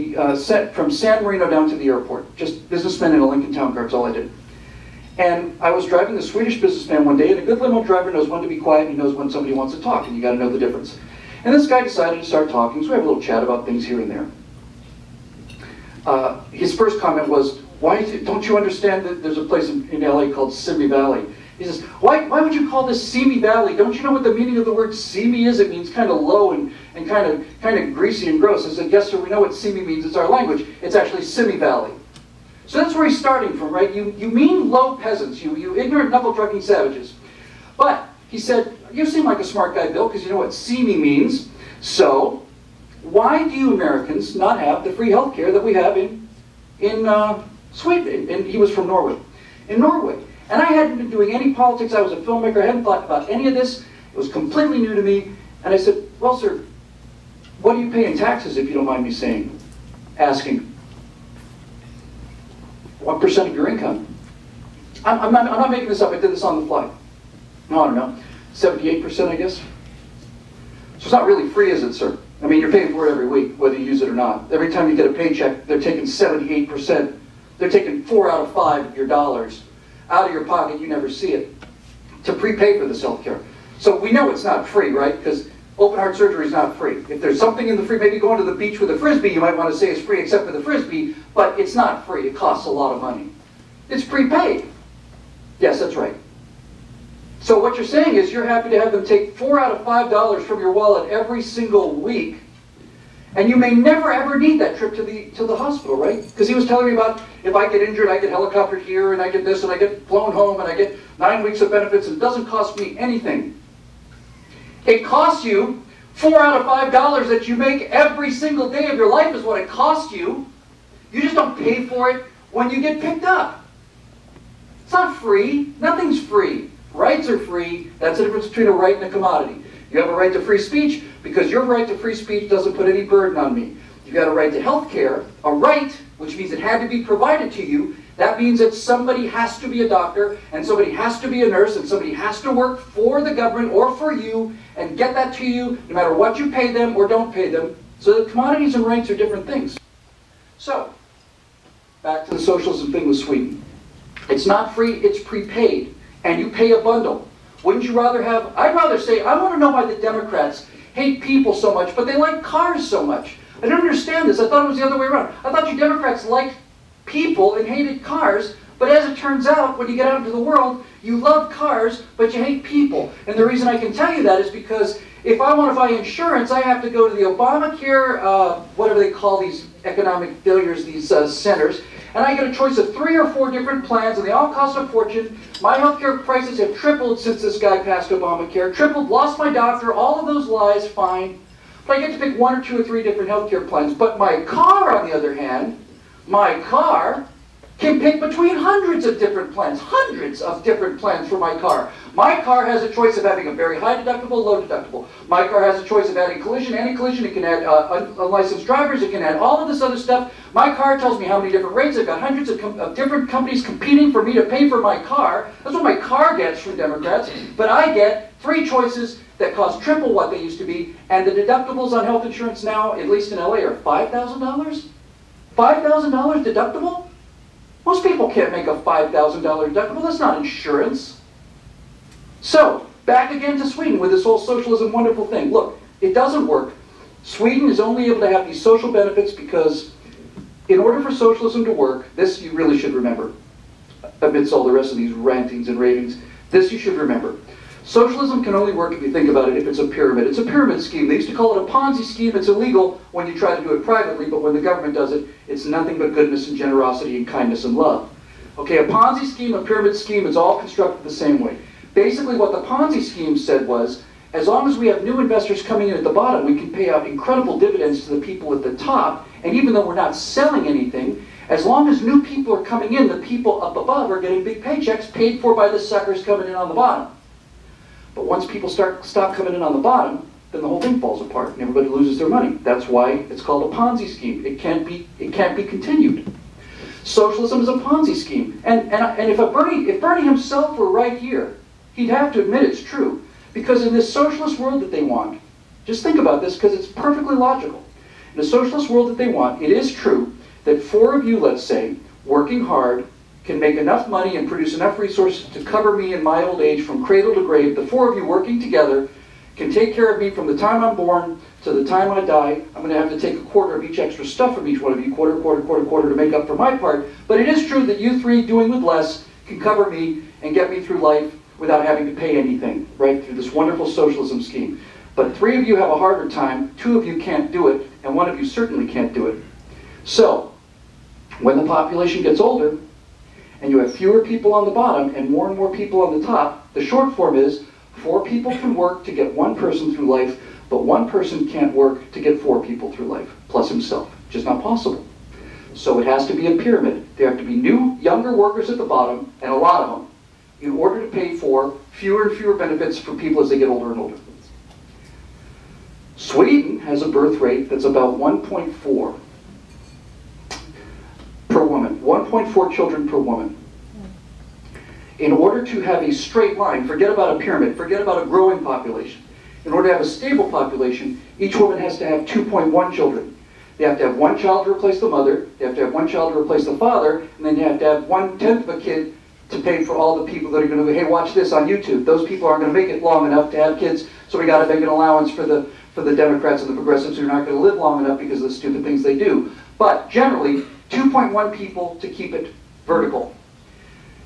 from San Marino down to the airport. Just businessmen in a Lincoln Town Car, that's all I did. And I was driving the Swedish businessman one day, and a good limo driver knows when to be quiet, and he knows when somebody wants to talk, and you gotta know the difference. And this guy decided to start talking, so we have a little chat about things here and there. his first comment was, don't you understand that there's a place in LA called Simi Valley? He says, why would you call this Simi Valley? Don't you know what the meaning of the word Simi is? It means kind of low and kind of greasy and gross. I said, yes sir, we know what Simi means, it's our language. It's actually Simi Valley. So that's where he's starting from, right? You mean low peasants, you ignorant knuckle-drugging savages. But he said, you seem like a smart guy, Bill, because you know what Simi means. So why do you Americans not have the free health care that we have in Sweden? And he was from Norway. In Norway. And I hadn't been doing any politics. I was a filmmaker. I hadn't thought about any of this. It was completely new to me. And I said, well, sir, what do you pay in taxes, if you don't mind me asking? What % of your income? I'm not making this up. I did this on the fly. No, I don't know. 78%, I guess. So it's not really free, is it, sir? I mean, you're paying for it every week, whether you use it or not. Every time you get a paycheck, they're taking 78%. They're taking 4 out of 5 of your dollars out of your pocket. You never see it to prepay for this health care. So we know it's not free, right? Because open heart surgery is not free. If there's something in the free, maybe going to the beach with a Frisbee, you might want to say it's free except for the Frisbee, but it's not free. It costs a lot of money. It's prepaid. Yes, that's right. So what you're saying is you're happy to have them take 4 out of $5 from your wallet every single week, and you may never ever need that trip to the hospital, right? Because he was telling me about, if I get injured, I get helicoptered here, and I get this, and I get flown home, and I get 9 weeks of benefits, and it doesn't cost me anything. It costs you 4 out of $5 that you make every single day of your life is what it costs you. You just don't pay for it when you get picked up. It's not free. Nothing's free. Rights are free. That's the difference between a right and a commodity. You have a right to free speech because your right to free speech doesn't put any burden on me. You've got a right to health care, a right, which means it had to be provided to you. That means that somebody has to be a doctor, and somebody has to be a nurse, and somebody has to work for the government or for you and get that to you no matter what you pay them or don't pay them. So the commodities and rights are different things. So, back to the socialism thing with Sweden. It's not free, it's prepaid. And you pay a bundle. Wouldn't you rather have, I'd rather say, I want to know why the Democrats hate people so much, but they like cars so much. I don't understand this. I thought it was the other way around. I thought you Democrats liked people and hated cars, but as it turns out, when you get out into the world, you love cars, but you hate people. And the reason I can tell you that is because if I want to buy insurance, I have to go to the Obamacare, whatever they call these economic failures, these centers, and I get a choice of 3 or 4 different plans, and they all cost a fortune. My healthcare prices have tripled since this guy passed Obamacare. Tripled, lost my doctor, all of those lies, fine. But I get to pick 1 or 2 or 3 different healthcare plans. But my car, on the other hand, my car can pick between hundreds of different plans for my car. My car has a choice of having a very high deductible, low deductible. My car has a choice of adding collision, anti-collision. It can add unlicensed drivers. It can add all of this other stuff. My car tells me how many different rates. I've got hundreds of different companies competing for me to pay for my car. That's what my car gets from Democrats. But I get 3 choices that cost triple what they used to be. And the deductibles on health insurance now, at least in LA, are $5,000? $5,000 deductible? Most people can't make a $5,000 deductible. That's not insurance. So, back again to Sweden with this whole socialism wonderful thing. Look, it doesn't work. Sweden is only able to have these social benefits because in order for socialism to work, this you really should remember, amidst all the rest of these rantings and ravings, this you should remember. Socialism can only work if you think about it if it's a pyramid. It's a pyramid scheme. They used to call it a Ponzi scheme. It's illegal when you try to do it privately, but when the government does it, it's nothing but goodness and generosity and kindness and love. Okay, a Ponzi scheme, a pyramid scheme, it's all constructed the same way. Basically what the Ponzi scheme said was, as long as we have new investors coming in at the bottom, we can pay out incredible dividends to the people at the top, and even though we're not selling anything, as long as new people are coming in, the people up above are getting big paychecks paid for by the suckers coming in on the bottom. But once people stop coming in on the bottom, then the whole thing falls apart and everybody loses their money. That's why it's called a Ponzi scheme. It can't be continued. Socialism is a Ponzi scheme. And if Bernie himself were right here, he'd have to admit it's true. Because in this socialist world that they want, just think about this because it's perfectly logical. In the socialist world that they want, it is true that 4 of you, let's say, working hard, can make enough money and produce enough resources to cover me in my old age from cradle to grave. The 4 of you working together can take care of me from the time I'm born to the time I die. I'm going to have to take a quarter of each extra stuff from each one of you, quarter to make up for my part. But it is true that you three doing with less can cover me and get me through life without having to pay anything, right, through this wonderful socialism scheme. But 3 of you have a harder time, 2 of you can't do it, and 1 of you certainly can't do it. So, when the population gets older, and you have fewer people on the bottom and more people on the top, the short form is 4 people can work to get 1 person through life, but 1 person can't work to get 4 people through life, plus himself. Just not possible. So it has to be a pyramid. There have to be new, younger workers at the bottom, and a lot of them, in order to pay for fewer and fewer benefits for people as they get older and older. Sweden has a birth rate that's about 1.4 per woman, 1.4 children per woman. In order to have a straight line, forget about a pyramid, forget about a growing population. In order to have a stable population, each woman has to have 2.1 children. They have to have 1 child to replace the mother, they have to have 1 child to replace the father, and then you have to have 1/10 of a kid to pay for all the people that are going to go, hey, watch this on YouTube. Those people aren't going to make it long enough to have kids, so we got to make an allowance for the Democrats and the progressives who are not going to live long enough because of the stupid things they do. But generally, 2.1 people to keep it vertical.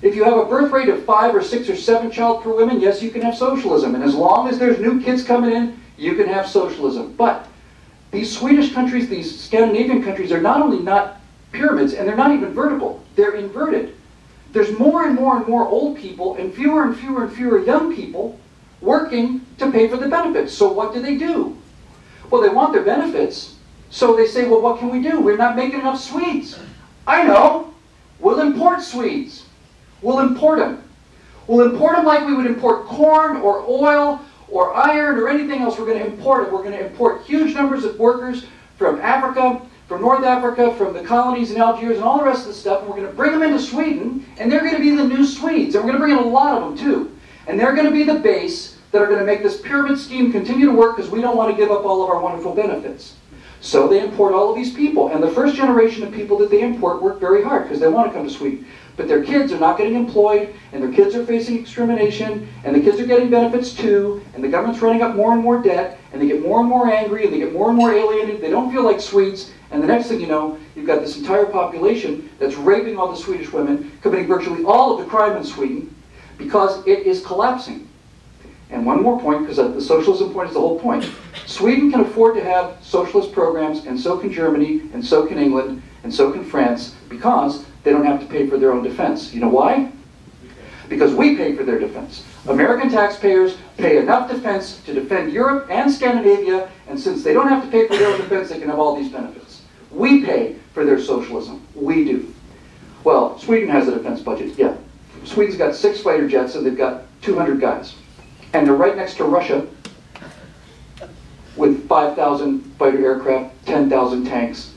If you have a birth rate of 5 or 6 or 7 child per woman, yes, you can have socialism. And as long as there's new kids coming in, you can have socialism. But these Swedish countries, these Scandinavian countries, are not only not pyramids, and they're not even vertical, they're inverted. There's more and more old people and fewer young people working to pay for the benefits. So what do? Well, they want their benefits, so they say, well, what can we do? We're not making enough Swedes. I know. We'll import Swedes. We'll import them. We'll import them like we would import corn or oil or iron or anything else. We're going to import it. We're going to import huge numbers of workers from Africa, from North Africa, from the colonies in Algiers and all the rest of the stuff, and we're going to bring them into Sweden, and they're going to be the new Swedes. And we're going to bring in a lot of them, too. And they're going to be the base that are going to make this pyramid scheme continue to work because we don't want to give up all of our wonderful benefits. So they import all of these people. And the first generation of people that they import work very hard because they want to come to Sweden. But their kids are not getting employed, and their kids are facing extermination, and the kids are getting benefits too, and the government's running up more and more debt, and they get more and more angry, and they get more and more alienated. They don't feel like Swedes, and the next thing you know, you've got this entire population that's raping all the Swedish women, committing virtually all of the crime in Sweden, because it is collapsing. And one more point, because the socialism point is the whole point. Sweden can afford to have socialist programs, and so can Germany, and so can England, and so can France, because they don't have to pay for their own defense. You know why? Because we pay for their defense. American taxpayers pay enough defense to defend Europe and Scandinavia, and since they don't have to pay for their own defense, they can have all these benefits. We pay for their socialism. We do. Well, Sweden has a defense budget, yeah. Sweden's got 6 fighter jets, and they've got 200 guys. And they're right next to Russia with 5,000 fighter aircraft, 10,000 tanks,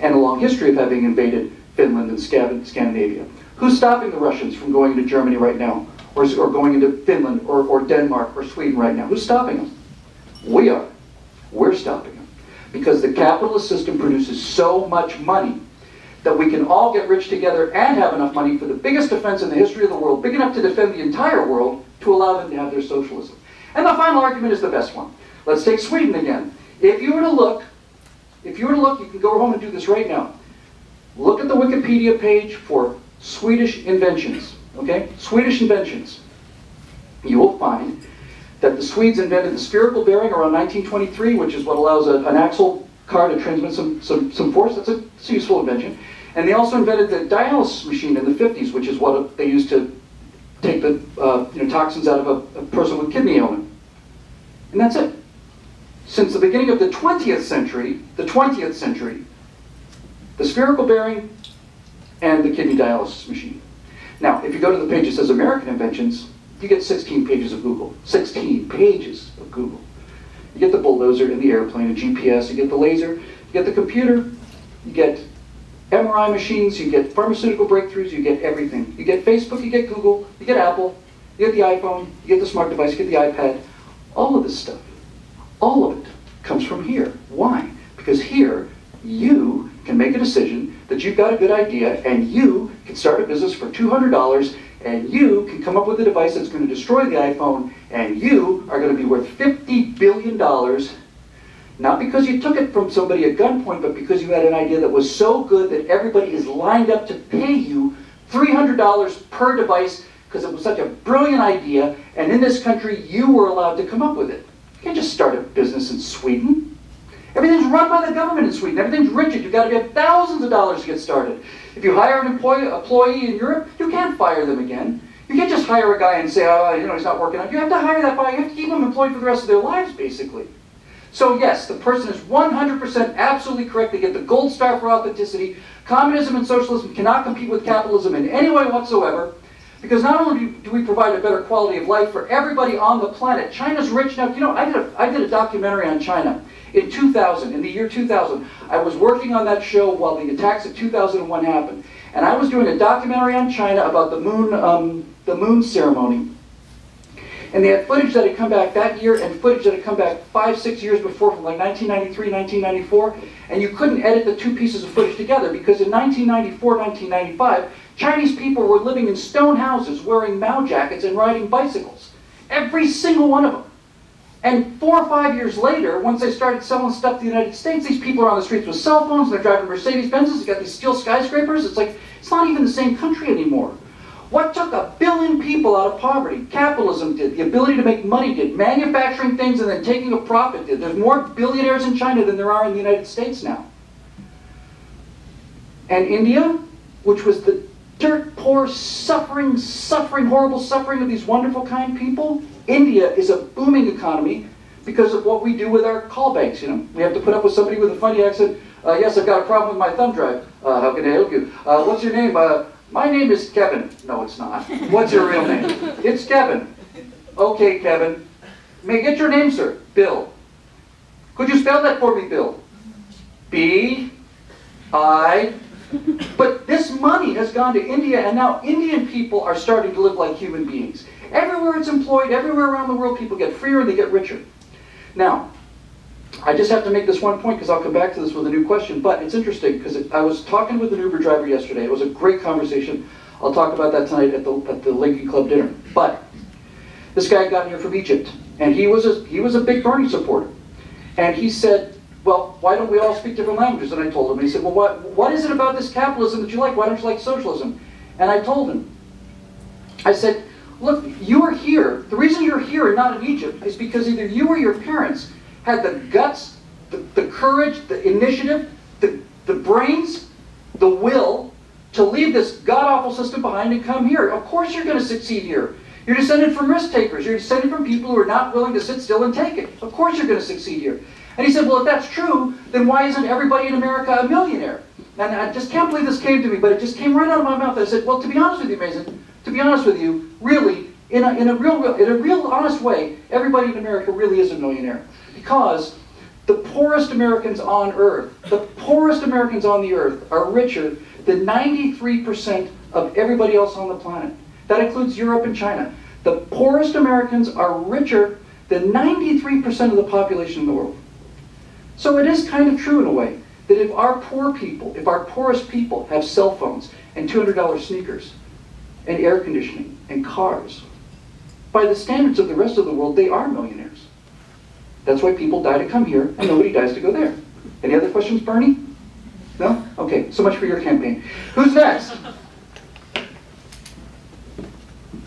and a long history of having invaded Finland and Scandinavia. Who's stopping the Russians from going into Germany right now? Or going into Finland or Denmark or Sweden right now? Who's stopping them? We are. We're stopping them. Because the capitalist system produces so much money that we can all get rich together and have enough money for the biggest defense in the history of the world, big enough to defend the entire world, to allow them to have their socialism. And the final argument is the best one. Let's take Sweden again. If you were to look, you can go home and do this right now. Look at the Wikipedia page for Swedish inventions, okay? Swedish inventions. You will find that the Swedes invented the spherical bearing around 1923, which is what allows an axle car to transmit some force. It's a useful invention. And they also invented the dialysis machine in the 50s, which is what they used to take the toxins out of a person with kidney ailment. And that's it. Since the beginning of the 20th century, the spherical bearing and the kidney dialysis machine. Now, if you go to the page that says American inventions, you get 16 pages of Google. 16 pages of Google. You get the bulldozer and the airplane and GPS, you get the laser, you get the computer, you get MRI machines, you get pharmaceutical breakthroughs, you get everything. You get Facebook, you get Google, you get Apple, you get the iPhone, you get the smart device, you get the iPad. All of this stuff, all of it comes from here. Why? Because here, you can make a decision that you've got a good idea and you can start a business for $200 and you can come up with a device that's going to destroy the iPhone, and you are going to be worth $50 billion, not because you took it from somebody at gunpoint, but because you had an idea that was so good that everybody is lined up to pay you $300 per device because it was such a brilliant idea, and in this country you were allowed to come up with it. You can't just start a business in Sweden. Everything's run by the government in Sweden. Everything's rigid. You've got to have thousands of dollars to get started. If you hire an employee in Europe, you can't fire them again. You can't just hire a guy and say, oh, you know, he's not working out. You have to hire that guy. You have to keep him employed for the rest of their lives, basically. So yes, the person is 100% absolutely correct. They get the gold star for authenticity. Communism and socialism cannot compete with capitalism in any way whatsoever, because not only do we provide a better quality of life for everybody on the planet. China's rich now. You know, I did a documentary on China in 2000, in the year 2000. I was working on that show while the attacks of 2001 happened, and I was doing a documentary on China about the moon ceremony. And they had footage that had come back that year and footage that had come back 5-6 years before, from like 1993, 1994. And you couldn't edit the two pieces of footage together because in 1994, 1995, Chinese people were living in stone houses, wearing Mao jackets and riding bicycles. Every single one of them. And 4 or 5 years later, once they started selling stuff to the United States, these people are on the streets with cell phones, and they're driving Mercedes-Benzes, they've got these steel skyscrapers. It's like, it's not even the same country anymore. What took 1 billion people out of poverty? Capitalism did. The ability to make money did. Manufacturing things and then taking a profit did. There's more billionaires in China than there are in the United States now. And India, which was the dirt poor, suffering, horrible suffering of these wonderful, kind people, India is a booming economy because of what we do with our call banks. You know, we have to put up with somebody with a funny accent. Yes, I've got a problem with my thumb drive. How can I help you? What's your name? My name is Kevin. No, it's not. What's your real name? It's Kevin. Okay, Kevin. May I get your name, sir? Bill. Could you spell that for me, Bill? B-I... But this money has gone to India, and now Indian people are starting to live like human beings. Everywhere it's employed, everywhere around the world, people get freer and they get richer. Now, I just have to make this one point because I'll come back to this with a new question, but it's interesting because I was talking with an Uber driver yesterday. It was a great conversation. I'll talk about that tonight at the Lincoln Club dinner. But this guy got here from Egypt, and he was a big Bernie supporter. And he said, well, why don't we all speak different languages? And I told him, and he said, well, what is it about this capitalism that you like? Why don't you like socialism? And I told him, I said, look, you are here. The reason you're here and not in Egypt is because either you or your parents had the guts, the courage, the initiative, the brains, the will to leave this god-awful system behind and come here. Of course you're going to succeed here. You're descended from risk takers. You're descended from people who are not willing to sit still and take it. Of course you're going to succeed here. And he said, well, if that's true, then why isn't everybody in America a millionaire? And I just can't believe this came to me, but it just came right out of my mouth. I said, well, to be honest with you, Mason, to be honest with you, really, in a real honest way, everybody in America really is a millionaire. Because the poorest Americans on earth, the poorest Americans on the earth are richer than 93% of everybody else on the planet. That includes Europe and China. The poorest Americans are richer than 93% of the population in the world. So it is kind of true in a way that if our poor people, if our poorest people have cell phones and $200 sneakers and air conditioning and cars, by the standards of the rest of the world, they are millionaires. That's why people die to come here and nobody dies to go there. Any other questions, Bernie? No? Okay, so much for your campaign. Who's next?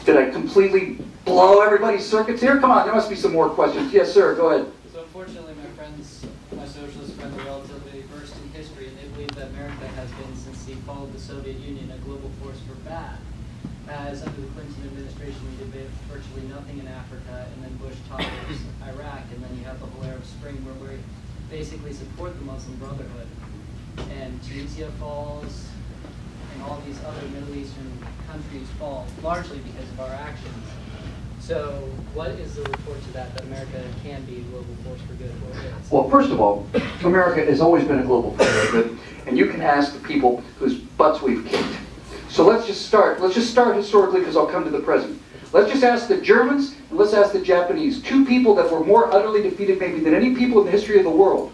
Did I completely blow everybody's circuits here? Come on, there must be some more questions. Yes, sir, go ahead. So unfortunately, my socialist friends are relatively versed in history, and they believe that America has been, since the fall of the Soviet Union, a global force for bad. As under the Clinton administration, we did virtually nothing in Africa, and then Bush topples Iraq, and then you have the whole Arab Spring, where we basically support the Muslim Brotherhood. And Tunisia falls, and all these other Middle Eastern countries fall, largely because of our actions. So what is the report to that America can be a global force for good, or is? Well, first of all, America has always been a global force for good, and you can ask the people whose butts we've kicked. So let's just start historically, because I'll come to the present. Let's just ask the Germans, and let's ask the Japanese, two people that were more utterly defeated maybe than any people in the history of the world.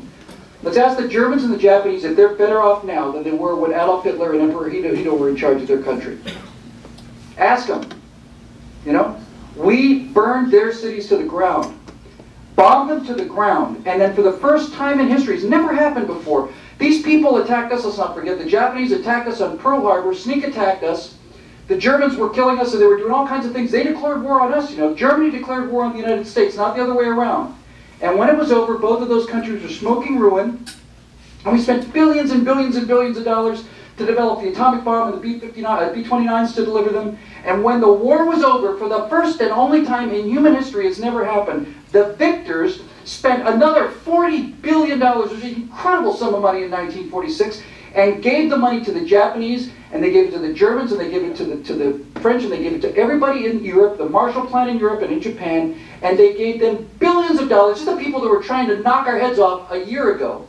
Let's ask the Germans and the Japanese if they're better off now than they were when Adolf Hitler and Emperor Hido were in charge of their country. Ask them. You know? We burned their cities to the ground. Bombed them to the ground. And then for the first time in history, it's never happened before, these people attacked us. Let's not forget, the Japanese attacked us on Pearl Harbor, sneak attacked us. The Germans were killing us, and they were doing all kinds of things. They declared war on us, you know. Germany declared war on the United States, not the other way around. And when it was over, both of those countries were smoking ruin. And we spent billions and billions and billions of dollars to develop the atomic bomb and the B-29s to deliver them. And when the war was over, for the first and only time in human history, it's never happened, the victors spent another $40 billion, which is an incredible sum of money in 1946, and gave the money to the Japanese, and they gave it to the Germans, and they gave it to the French, and they gave it to everybody in Europe, the Marshall Plan in Europe and in Japan, and they gave them billions of dollars, just the people that were trying to knock our heads off a year ago,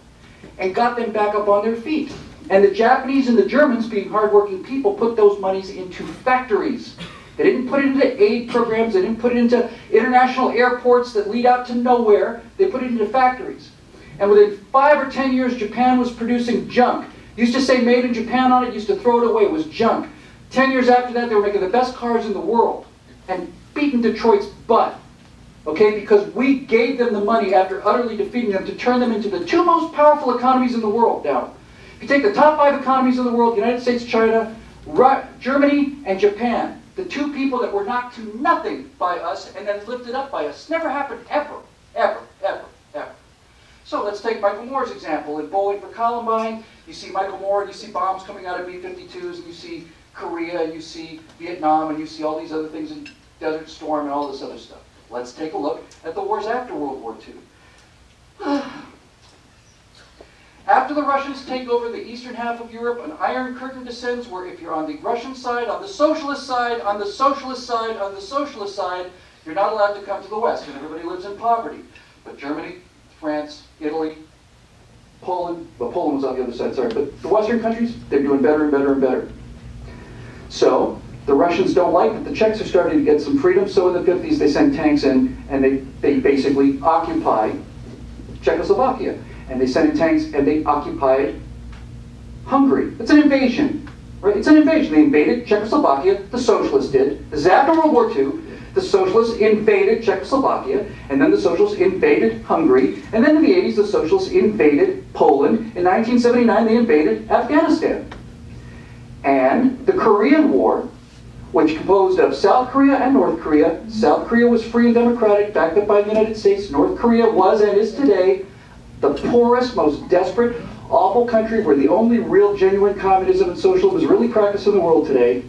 and got them back up on their feet. And the Japanese and the Germans, being hardworking people, put those monies into factories. They didn't put it into aid programs, they didn't put it into international airports that lead out to nowhere, they put it into factories. And within 5 or 10 years, Japan was producing junk. Used to say made in Japan on it, used to throw it away, it was junk. 10 years after that, they were making the best cars in the world and beating Detroit's butt. Okay, because we gave them the money after utterly defeating them to turn them into the 2 most powerful economies in the world. Now, if you take the top 5 economies in the world, United States, China, Germany, and Japan, the 2 people that were knocked to nothing by us and then lifted up by us. Never happened ever, ever, ever, ever. So let's take Michael Moore's example. In Bowling for Columbine, you see Michael Moore, and you see bombs coming out of B-52s, and you see Korea, and you see Vietnam, and you see all these other things in Desert Storm and all this other stuff. Let's take a look at the wars after World War II. After the Russians take over the eastern half of Europe, an iron curtain descends where if you're on the Russian side, on the socialist side, on the socialist side, on the socialist side, you're not allowed to come to the West, and everybody lives in poverty. But Germany, France, Italy, Poland, well, Poland was on the other side, sorry, but the Western countries, they're doing better and better and better. So, the Russians don't like that the Czechs are starting to get some freedom, so in the 50s they send tanks in, and they basically occupy Czechoslovakia. And they sent in tanks, and they occupied Hungary. It's an invasion, right? It's an invasion. They invaded Czechoslovakia, the socialists did. This is after World War II. The socialists invaded Czechoslovakia, and then the socialists invaded Hungary, and then in the 80s the socialists invaded Poland. In 1979 they invaded Afghanistan. And the Korean War, which composed of South Korea and North Korea. South Korea was free and democratic, backed up by the United States. North Korea was and is today the poorest, most desperate, awful country where the only real, genuine communism and socialism is really practiced in the world today,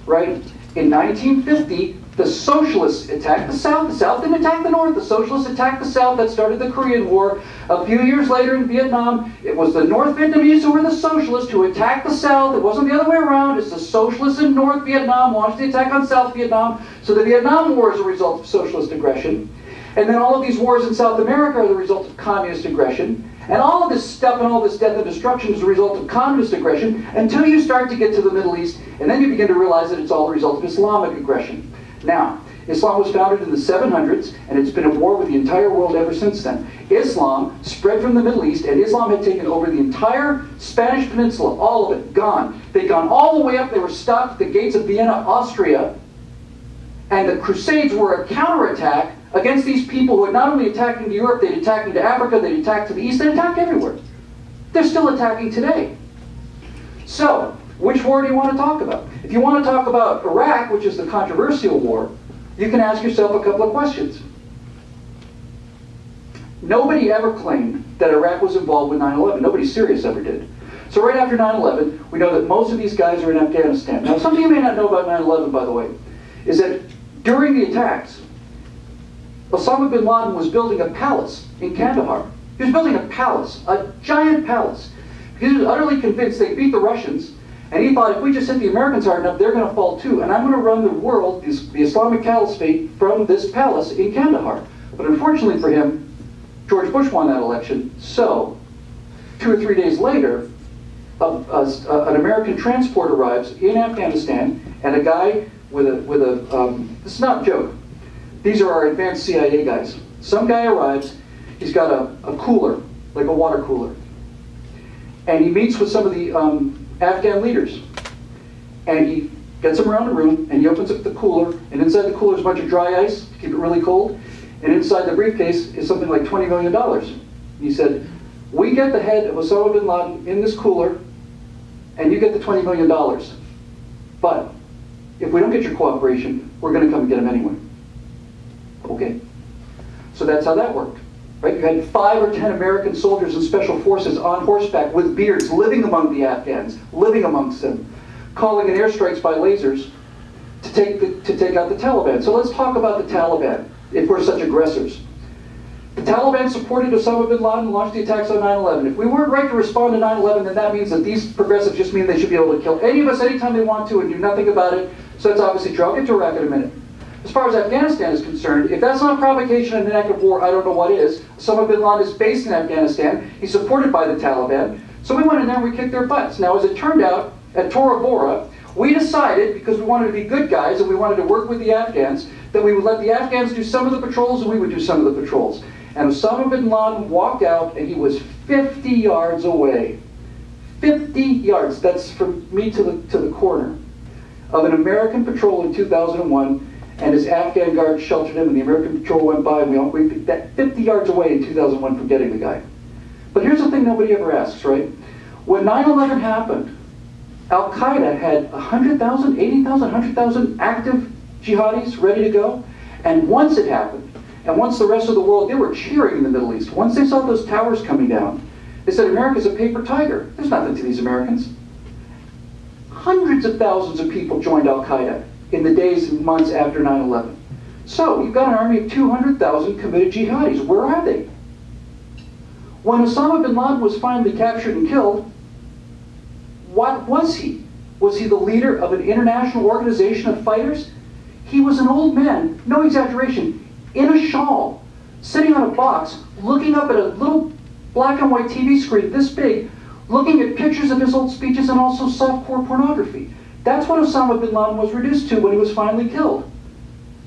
right? In 1950, the socialists attacked the South. The South didn't attack the North. The socialists attacked the South. That started the Korean War. A few years later in Vietnam, it was the North Vietnamese who were the socialists who attacked the South. It wasn't the other way around. It's the socialists in North Vietnam launched the attack on South Vietnam. So the Vietnam War is a result of socialist aggression. And then all of these wars in South America are the result of communist aggression. And all of this stuff and all this death and destruction is a result of communist aggression until you start to get to the Middle East, and then you begin to realize that it's all the result of Islamic aggression. Now, Islam was founded in the 700s, and it's been at war with the entire world ever since then. Islam spread from the Middle East, and Islam had taken over the entire Spanish peninsula, all of it, gone. They'd gone all the way up, they were stopped at the gates of Vienna, Austria, and the Crusades were a counterattack against these people who had not only attacked into Europe, they'd attacked into Africa, they'd attacked to the east, they'd attacked everywhere. They're still attacking today. So, which war do you want to talk about? If you want to talk about Iraq, which is the controversial war, you can ask yourself a couple of questions. Nobody ever claimed that Iraq was involved with 9/11. Nobody serious ever did. So right after 9/11, we know that most of these guys are in Afghanistan. Now, something you may not know about 9/11, by the way, is that during the attacks, Osama bin Laden was building a palace in Kandahar. He was building a palace, a giant palace. He was utterly convinced they beat the Russians, and he thought if we just hit the Americans hard enough, they're going to fall too, and I'm going to run the world, the Islamic Caliphate, from this palace in Kandahar. But unfortunately for him, George Bush won that election, so 2 or 3 days later, an American transport arrives in Afghanistan, and a guy with a this is not a joke, these are our advanced CIA guys. Some guy arrives, he's got a cooler, like a water cooler. And he meets with some of the Afghan leaders. And he gets him around the room, and he opens up the cooler, and inside the cooler is a bunch of dry ice to keep it really cold, and inside the briefcase is something like $20 million. He said, we get the head of Osama bin Laden in this cooler, and you get the $20 million. But if we don't get your cooperation, we're going to come and get him anyway. Okay. So that's how that worked. Right? You had 5 or 10 American soldiers and special forces on horseback with beards living among the Afghans, living amongst them, calling in airstrikes by lasers to take out the Taliban. So let's talk about the Taliban, if we're such aggressors. The Taliban supported Osama bin Laden and launched the attacks on 9/11. If we weren't right to respond to 9/11, then that means that these progressives just mean they should be able to kill any of us anytime they want to and do nothing about it. So that's obviously true. I'll get to Iraq in a minute. As far as Afghanistan is concerned, if that's not provocation and an act of war, I don't know what is. Osama bin Laden is based in Afghanistan. He's supported by the Taliban. So we went in there and we kicked their butts. Now, as it turned out, at Tora Bora, we decided, because we wanted to be good guys and we wanted to work with the Afghans, that we would let the Afghans do some of the patrols and we would do some of the patrols. And Osama bin Laden walked out and he was 50 yards away. 50 yards, that's from me to the corner, of an American patrol in 2001, and his Afghan guards sheltered him and the American patrol went by and we picked that 50 yards away in 2001 from getting the guy. But here's the thing nobody ever asks, right? When 9/11 happened, Al-Qaeda had 100,000, 80,000, 100,000 active jihadis ready to go. And once it happened, and once the rest of the world, they were cheering in the Middle East. Once they saw those towers coming down, they said, America's a paper tiger. There's nothing to these Americans. Hundreds of thousands of people joined Al-Qaeda in the days and months after 9/11. So you've got an army of 200,000 committed jihadis. Where are they? When Osama bin Laden was finally captured and killed, what was he? Was he the leader of an international organization of fighters? He was an old man, no exaggeration, in a shawl, sitting on a box, looking up at a little black and white TV screen this big, looking at pictures of his old speeches and also softcore pornography. That's what Osama bin Laden was reduced to when he was finally killed.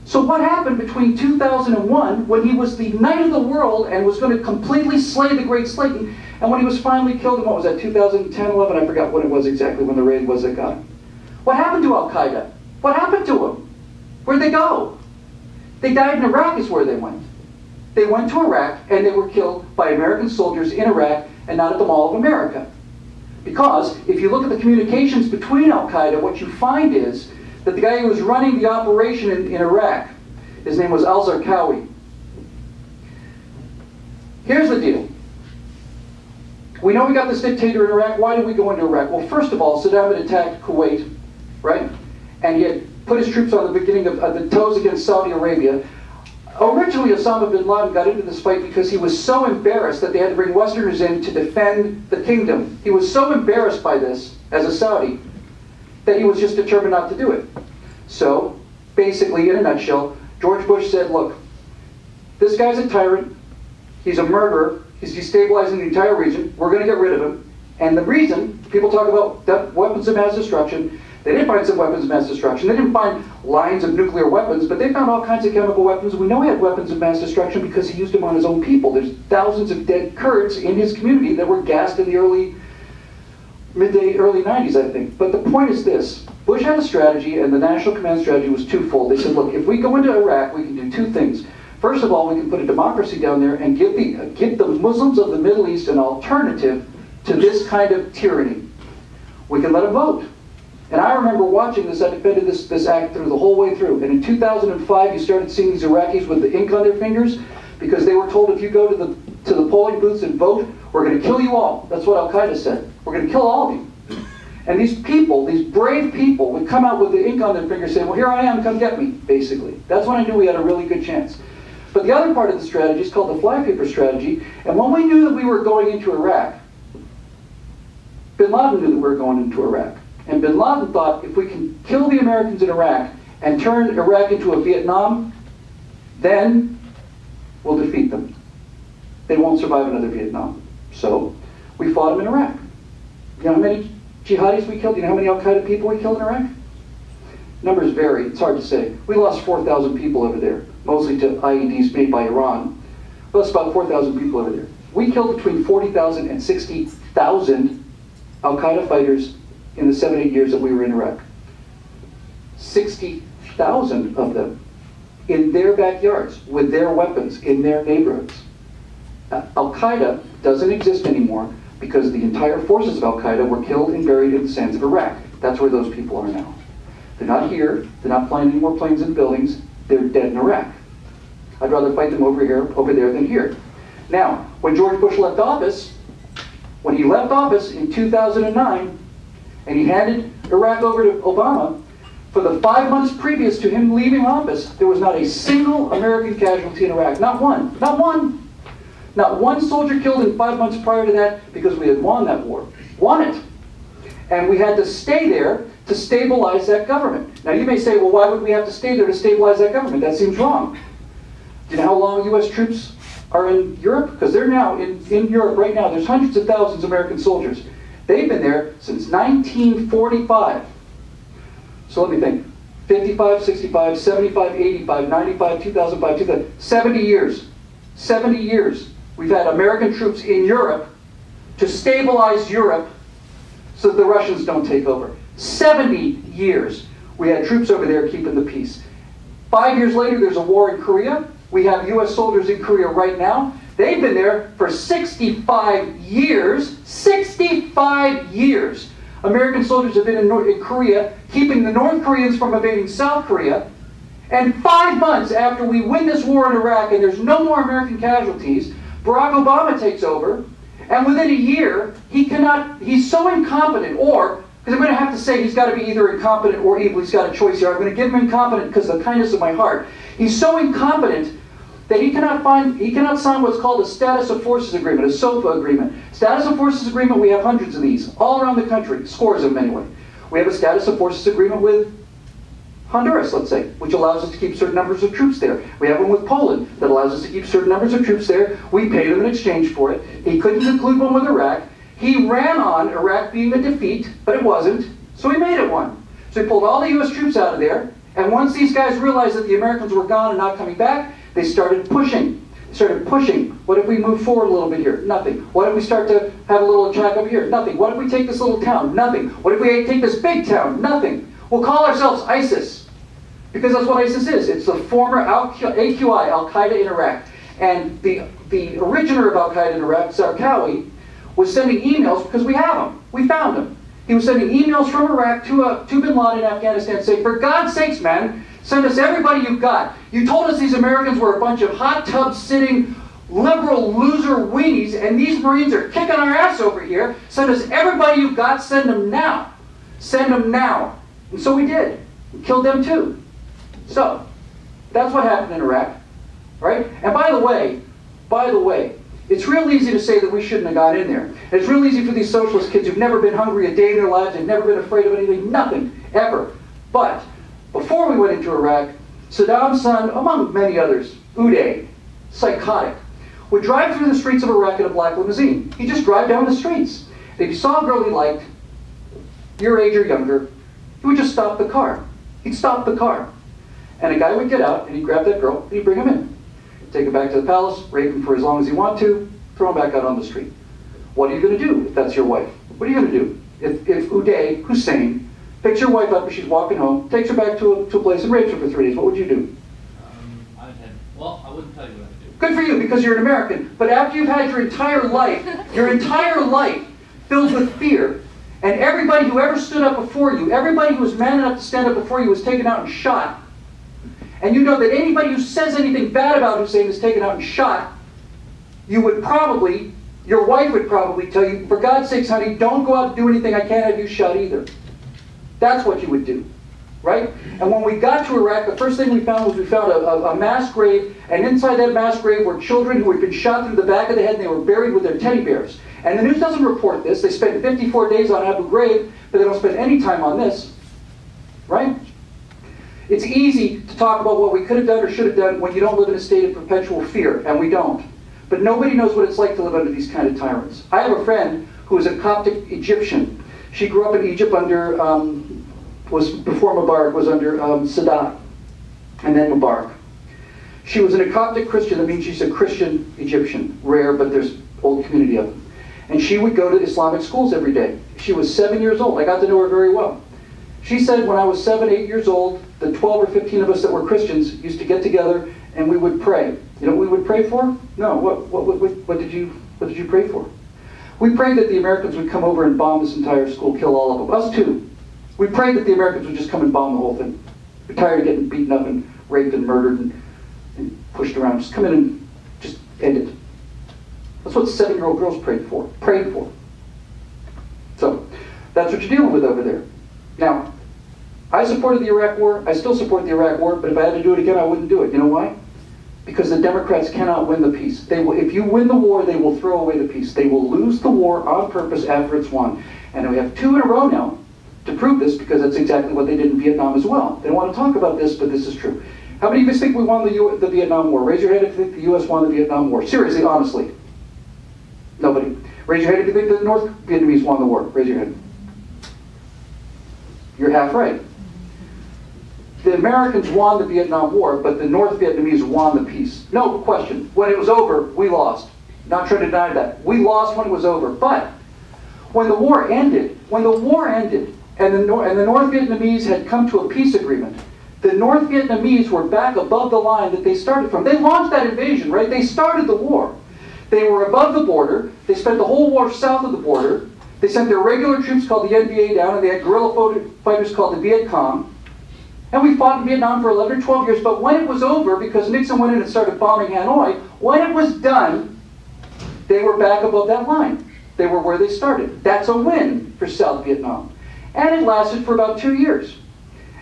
So what happened between 2001, when he was the knight of the world and was going to completely slay the great Slayton, and when he was finally killed in, what was that, 2010, 11? I forgot what it was exactly when the raid was that got him. What happened to Al-Qaeda? What happened to them? Where'd they go? They died in Iraq is where they went. They went to Iraq and they were killed by American soldiers in Iraq and not at the Mall of America. Because if you look at the communications between Al-Qaeda, what you find is that the guy who was running the operation in Iraq, his name was al-Zarqawi. Here's the deal. We know we got this dictator in Iraq. Why did we go into Iraq? Well, first of all, Saddam had attacked Kuwait, right? And he had put his troops on the beginning of the toes against Saudi Arabia. Originally, Osama bin Laden got into this fight because he was so embarrassed that they had to bring Westerners in to defend the kingdom. He was so embarrassed by this, as a Saudi, that he was just determined not to do it. So, basically, in a nutshell, George Bush said, look, this guy's a tyrant, he's a murderer, he's destabilizing the entire region, we're going to get rid of him. And the reason, people talk about weapons of mass destruction, they didn't find some weapons of mass destruction, they didn't find lines of nuclear weapons, but they found all kinds of chemical weapons. We know he had weapons of mass destruction because he used them on his own people. There's thousands of dead Kurds in his community that were gassed in the early 90s, I think. But the point is this. Bush had a strategy, and the National Command strategy was twofold. They said, look, if we go into Iraq, we can do two things. First of all, we can put a democracy down there and give the Muslims of the Middle East an alternative to this kind of tyranny. We can let them vote. And I remember watching this, I defended this act through the whole way through. And in 2005, you started seeing these Iraqis with the ink on their fingers because they were told if you go to the polling booths and vote, we're going to kill you all. That's what Al-Qaeda said. We're going to kill all of you. And these people, these brave people, would come out with the ink on their fingers saying, well, here I am, come get me, basically. That's when I knew we had a really good chance. But the other part of the strategy is called the flag paper strategy. And when we knew that we were going into Iraq, bin Laden knew that we were going into Iraq. And bin Laden thought, if we can kill the Americans in Iraq and turn Iraq into a Vietnam, then we'll defeat them. They won't survive another Vietnam. So we fought them in Iraq. You know how many jihadis we killed? You know how many Al-Qaeda people we killed in Iraq? Numbers vary. It's hard to say. We lost 4,000 people over there, mostly to IEDs made by Iran. We lost about 4,000 people over there. We killed between 40,000 and 60,000 Al-Qaeda fighters in the 7-8 years that we were in Iraq. 60,000 of them in their backyards, with their weapons, in their neighborhoods. Al-Qaeda doesn't exist anymore because the entire forces of Al-Qaeda were killed and buried in the sands of Iraq. That's where those people are now. They're not here, they're not flying any more planes in buildings, they're dead in Iraq. I'd rather fight them over there than here. Now, when George Bush left office, when he left office in 2009, and he handed Iraq over to Obama, for the 5 months previous to him leaving office, there was not a single American casualty in Iraq. Not one. Not one. Not one soldier killed in 5 months prior to that because we had won that war. Won it. And we had to stay there to stabilize that government. Now you may say, well, why would we have to stay there to stabilize that government? That seems wrong. Do you know how long U.S. troops are in Europe? Because they're now in Europe right now. There's hundreds of thousands of American soldiers. They've been there since 1945. So let me think. 55, 65, 75, 85, 95, 2005, 2000, 70 years. 70 years. We've had American troops in Europe to stabilize Europe so that the Russians don't take over. 70 years. We had troops over there keeping the peace. 5 years later, there's a war in Korea. We have U.S. soldiers in Korea right now. They've been there for 65 years. 65 years. American soldiers have been in Korea, keeping the North Koreans from invading South Korea. And 5 months after we win this war in Iraq and there's no more American casualties, Barack Obama takes over. And within a year, he's so incompetent, or, because I'm going to have to say he's got to be either incompetent or evil. He's got a choice here. I'm going to give him incompetent because of the kindness of my heart. He's so incompetent that he cannot sign what's called a Status of Forces Agreement, a SOFA agreement. Status of Forces Agreement, we have hundreds of these, all around the country, scores of them anyway. We have a Status of Forces Agreement with Honduras, let's say, which allows us to keep certain numbers of troops there. We have one with Poland that allows us to keep certain numbers of troops there. We pay them in exchange for it. He couldn't conclude one with Iraq. He ran on Iraq being a defeat, but it wasn't, so he made it one. So he pulled all the U.S. troops out of there, and once these guys realized that the Americans were gone and not coming back, they started pushing. What if we move forward a little bit here? Nothing. What if we start to have a little attack over here? Nothing. What if we take this little town? Nothing. What if we take this big town? Nothing. We'll call ourselves ISIS, because that's what ISIS is. It's the former AQI, Al-Qaeda in Iraq. And the originator of Al-Qaeda in Iraq, Zarqawi, was sending emails, because we have them. We found them. He was sending emails from Iraq to bin Laden in Afghanistan saying, for God's sakes, man, send us everybody you've got. You told us these Americans were a bunch of hot tub sitting liberal loser weenies, and these Marines are kicking our ass over here. Send us everybody you've got. Send them now. Send them now. And so we did. We killed them too. So that's what happened in Iraq, right? And by the way, it's real easy to say that we shouldn't have got in there. It's real easy for these socialist kids who've never been hungry a day in their lives, they've never been afraid of anything, nothing, ever. But before we went into Iraq, Saddam's son, among many others, Uday, psychotic, would drive through the streets of Iraq in a black limousine. He'd just drive down the streets. And if he saw a girl he liked, your age or younger, he would just stop the car. He'd stop the car. And a guy would get out, and he'd grab that girl, and he'd bring him in. Take him back to the palace, rape him for as long as you want to, throw him back out on the street. What are you going to do if that's your wife? What are you going to do? If Uday, Hussein, picks your wife up as she's walking home, takes her back to a place and rapes her for 3 days, what would you do? I wouldn't tell you what I'd do. Good for you, because you're an American. But after you've had your entire life filled with fear, and everybody who ever stood up before you, everybody who was man enough to stand up before you was taken out and shot, and you know that anybody who says anything bad about Hussein is taken out and shot, your wife would probably tell you, for God's sakes, honey, don't go out and do anything, I can't have you shot either. That's what you would do, right? And when we got to Iraq, the first thing we found was a mass grave, and inside that mass grave were children who had been shot through the back of the head, and they were buried with their teddy bears. And the news doesn't report this. They spent 54 days on Abu Ghraib, but they don't spend any time on this, right? It's easy to talk about what we could have done or should have done when you don't live in a state of perpetual fear, and we don't. But nobody knows what it's like to live under these kind of tyrants. I have a friend who is a Coptic Egyptian. She grew up in Egypt under, before Mubarak was under Sadat, and then Mubarak. She was a Coptic Christian. That means she's a Christian Egyptian. Rare, but there's a whole community of them. And she would go to Islamic schools every day. She was 7 years old. I got to know her very well. She said when I was 7, 8 years old, the 12 or 15 of us that were Christians used to get together and we would pray. You know what we would pray for? No, what did you pray for? We prayed that the Americans would come over and bomb this entire school, kill all of them. Us too. We prayed that the Americans would just come and bomb the whole thing. We're tired of getting beaten up and raped and murdered and pushed around. Just come in and just end it. That's what 7-year-old girls prayed for. So, that's what you're dealing with over there. Now, I supported the Iraq War. I still support the Iraq War, but if I had to do it again, I wouldn't do it. You know why? Because the Democrats cannot win the peace. They will, if you win the war, they will throw away the peace. They will lose the war on purpose after it's won. And we have 2 in a row now to prove this, because that's exactly what they did in Vietnam as well. They don't want to talk about this, but this is true. How many of us think we won the Vietnam War? Raise your hand if you think the U.S. won the Vietnam War. Seriously, honestly. Nobody. Raise your hand if you think the North Vietnamese won the war. Raise your hand. You're half right. The Americans won the Vietnam War, but the North Vietnamese won the peace. No question. When it was over, we lost. Not trying to deny that. We lost when it was over. But when the war ended, and the North Vietnamese had come to a peace agreement, the North Vietnamese were back above the line that they started from. They launched that invasion, right? They started the war. They were above the border. They spent the whole war south of the border. They sent their regular troops called the NVA down, and they had guerrilla fighters called the Viet Cong. And we fought in Vietnam for 11 or 12 years, but when it was over, because Nixon went in and started bombing Hanoi, when it was done, they were back above that line. They were where they started. That's a win for South Vietnam. And it lasted for about 2 years.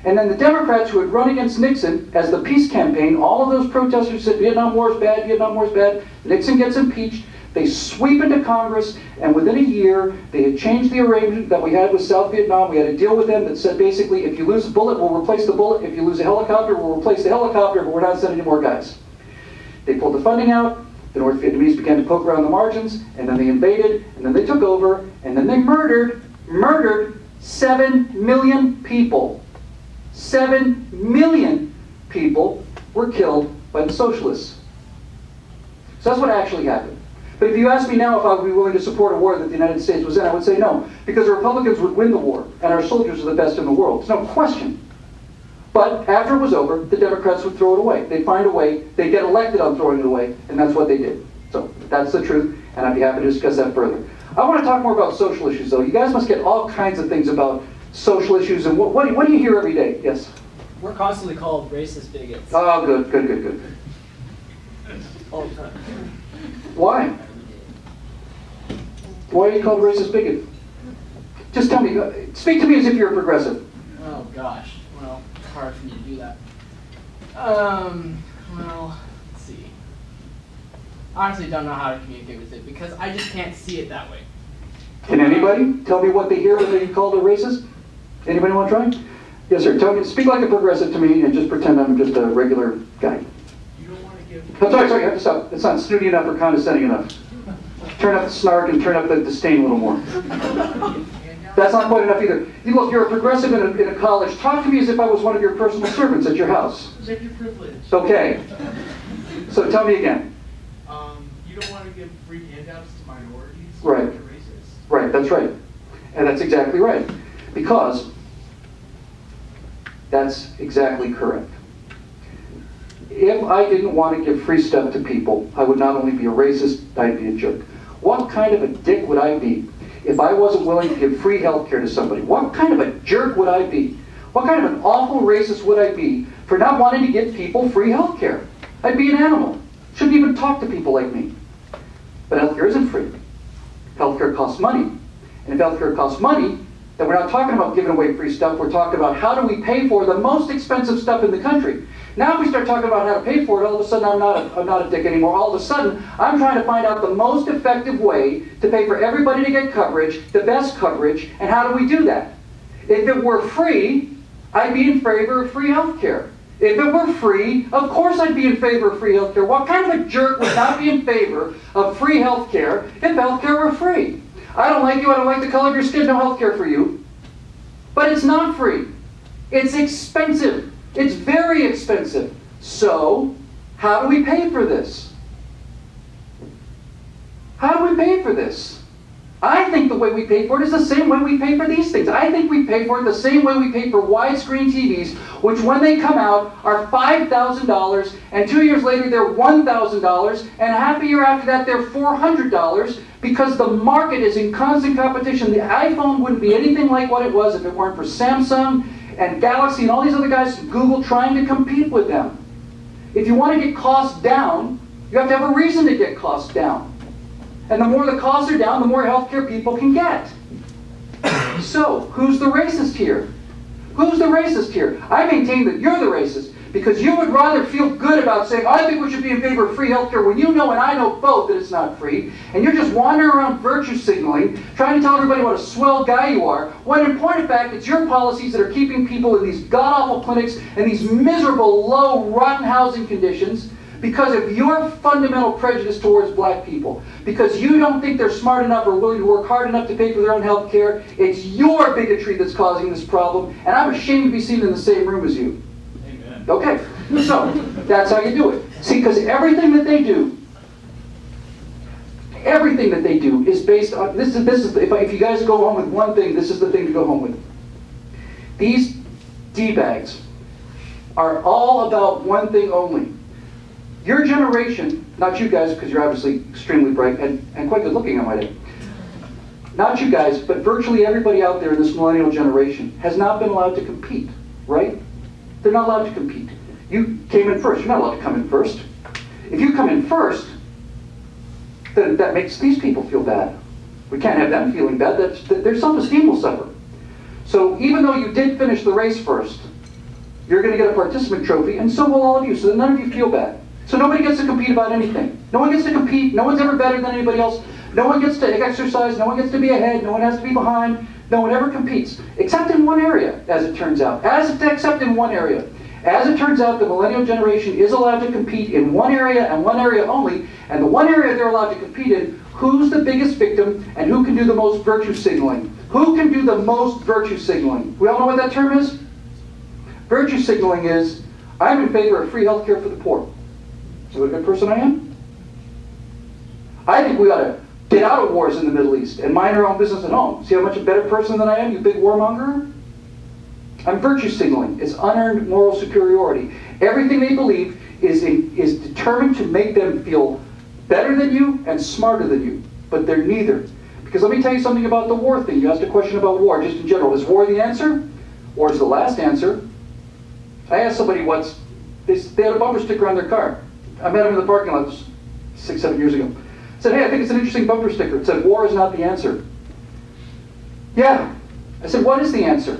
And then the Democrats who had run against Nixon as the peace campaign, all of those protesters said Vietnam War is bad, Vietnam War is bad. Nixon gets impeached. They sweep into Congress, and within a year, they had changed the arrangement that we had with South Vietnam. We had a deal with them that said basically, if you lose a bullet, we'll replace the bullet. If you lose a helicopter, we'll replace the helicopter, but we're not sending any more guys. They pulled the funding out. The North Vietnamese began to poke around the margins, and then they invaded, and then they took over, and then they murdered 7 million people. 7 million people were killed by the socialists. So that's what actually happened. But if you ask me now if I would be willing to support a war that the United States was in, I would say no. Because the Republicans would win the war, and our soldiers are the best in the world. There's no question. But after it was over, the Democrats would throw it away. They'd find a way, they'd get elected on throwing it away, and that's what they did. So that's the truth, and I'd be happy to discuss that further. I want to talk more about social issues, though. You guys must get all kinds of things about social issues, and what do you hear every day? Yes? We're constantly called racist bigots. Oh, good. All the time. Why? Why are you called a racist bigot? Just tell me. Speak to me as if you're a progressive. Oh gosh. Well, it's hard for me to do that. Well, let's see. I honestly don't know how to communicate with it because I just can't see it that way. Can anybody tell me what they hear when they called a racist? Anybody want to try? Yes, sir. Tell me. Speak like a progressive to me and just pretend I'm just a regular guy. You don't want to give... I'm sorry, you have to stop. It's not snooty enough or condescending enough. Turn up the snark and turn up the disdain a little more. That's not quite enough either. Look, you're a progressive in a college. Talk to me as if I was one of your personal servants at your house. Take your privilege. Okay. So tell me again. You don't want to give free handouts to minorities. Right. You're racist. Right, that's right. And that's exactly right. Because that's exactly correct. If I didn't want to give free stuff to people, I would not only be a racist, I'd be a jerk. What kind of a dick would I be if I wasn't willing to give free health care to somebody? What kind of a jerk would I be? What kind of an awful racist would I be for not wanting to give people free health care? I'd be an animal. Shouldn't even talk to people like me. But health care isn't free. Health care costs money. And if health care costs money, then we're not talking about giving away free stuff. We're talking about how do we pay for the most expensive stuff in the country. Now if we start talking about how to pay for it, all of a sudden I'm not a dick anymore. All of a sudden, I'm trying to find out the most effective way to pay for everybody to get coverage, the best coverage, and how do we do that? If it were free, I'd be in favor of free health care. If it were free, of course I'd be in favor of free health care. What kind of a jerk would not be in favor of free health care if health care were free? I don't like you, I don't like the color of your skin, no health care for you. But it's not free. It's expensive. It's very expensive. So, how do we pay for this? How do we pay for this? I think the way we pay for it is the same way we pay for these things. I think we pay for it the same way we pay for widescreen TVs, which when they come out are $5,000, and 2 years later they're $1,000, and half a year after that they're $400, because the market is in constant competition. The iPhone wouldn't be anything like what it was if it weren't for Samsung and Galaxy and all these other guys from Google trying to compete with them. If you want to get costs down, you have to have a reason to get costs down. And the more the costs are down, the more healthcare people can get. So, who's the racist here? Who's the racist here? I maintain that you're the racist, because you would rather feel good about saying, I think we should be in favor of free healthcare, when you know and I know both that it's not free, and you're just wandering around virtue signaling, trying to tell everybody what a swell guy you are, when in point of fact, it's your policies that are keeping people in these god-awful clinics and these miserable, low, rotten housing conditions, because of your fundamental prejudice towards black people. Because you don't think they're smart enough or willing to work hard enough to pay for their own health care. It's your bigotry that's causing this problem, and I'm ashamed to be seen in the same room as you. Amen. Okay, so that's how you do it. See, because everything that they do is based on, if you guys go home with one thing, this is the thing to go home with. These D-bags are all about one thing only. Your generation, not you guys, because you're obviously extremely bright and quite good looking, I might add. Not you guys, but virtually everybody out there in this millennial generation has not been allowed to compete, right? They're not allowed to compete. You came in first. You're not allowed to come in first. If you come in first, then that makes these people feel bad. We can't have them feeling bad. Their self-esteem will suffer. So even though you did finish the race first, you're going to get a participant trophy, and so will all of you, so that none of you feel bad. So nobody gets to compete about anything. No one gets to compete. No one's ever better than anybody else. No one gets to exercise. No one gets to be ahead. No one has to be behind. No one ever competes, except in one area, as it turns out. Except in one area. As it turns out, the millennial generation is allowed to compete in one area and one area only. And the one area they're allowed to compete in, who's the biggest victim and who can do the most virtue signaling? Who can do the most virtue signaling? We all know what that term is? Virtue signaling is, I'm in favor of free health care for the poor. See what a good person I am? I think we ought to get out of wars in the Middle East and mind our own business at home. See how much a better person than I am, you big warmonger? I'm virtue signaling. It's unearned moral superiority. Everything they believe is determined to make them feel better than you and smarter than you. But they're neither. Because let me tell you something about the war thing. You asked a question about war, just in general. Is war the answer? Or is the last answer? I asked somebody once, they had a bumper sticker on their car. I met him in the parking lot 6, 7 years ago. I said, hey, I think it's an interesting bumper sticker. It said, war is not the answer. Yeah. I said, what is the answer?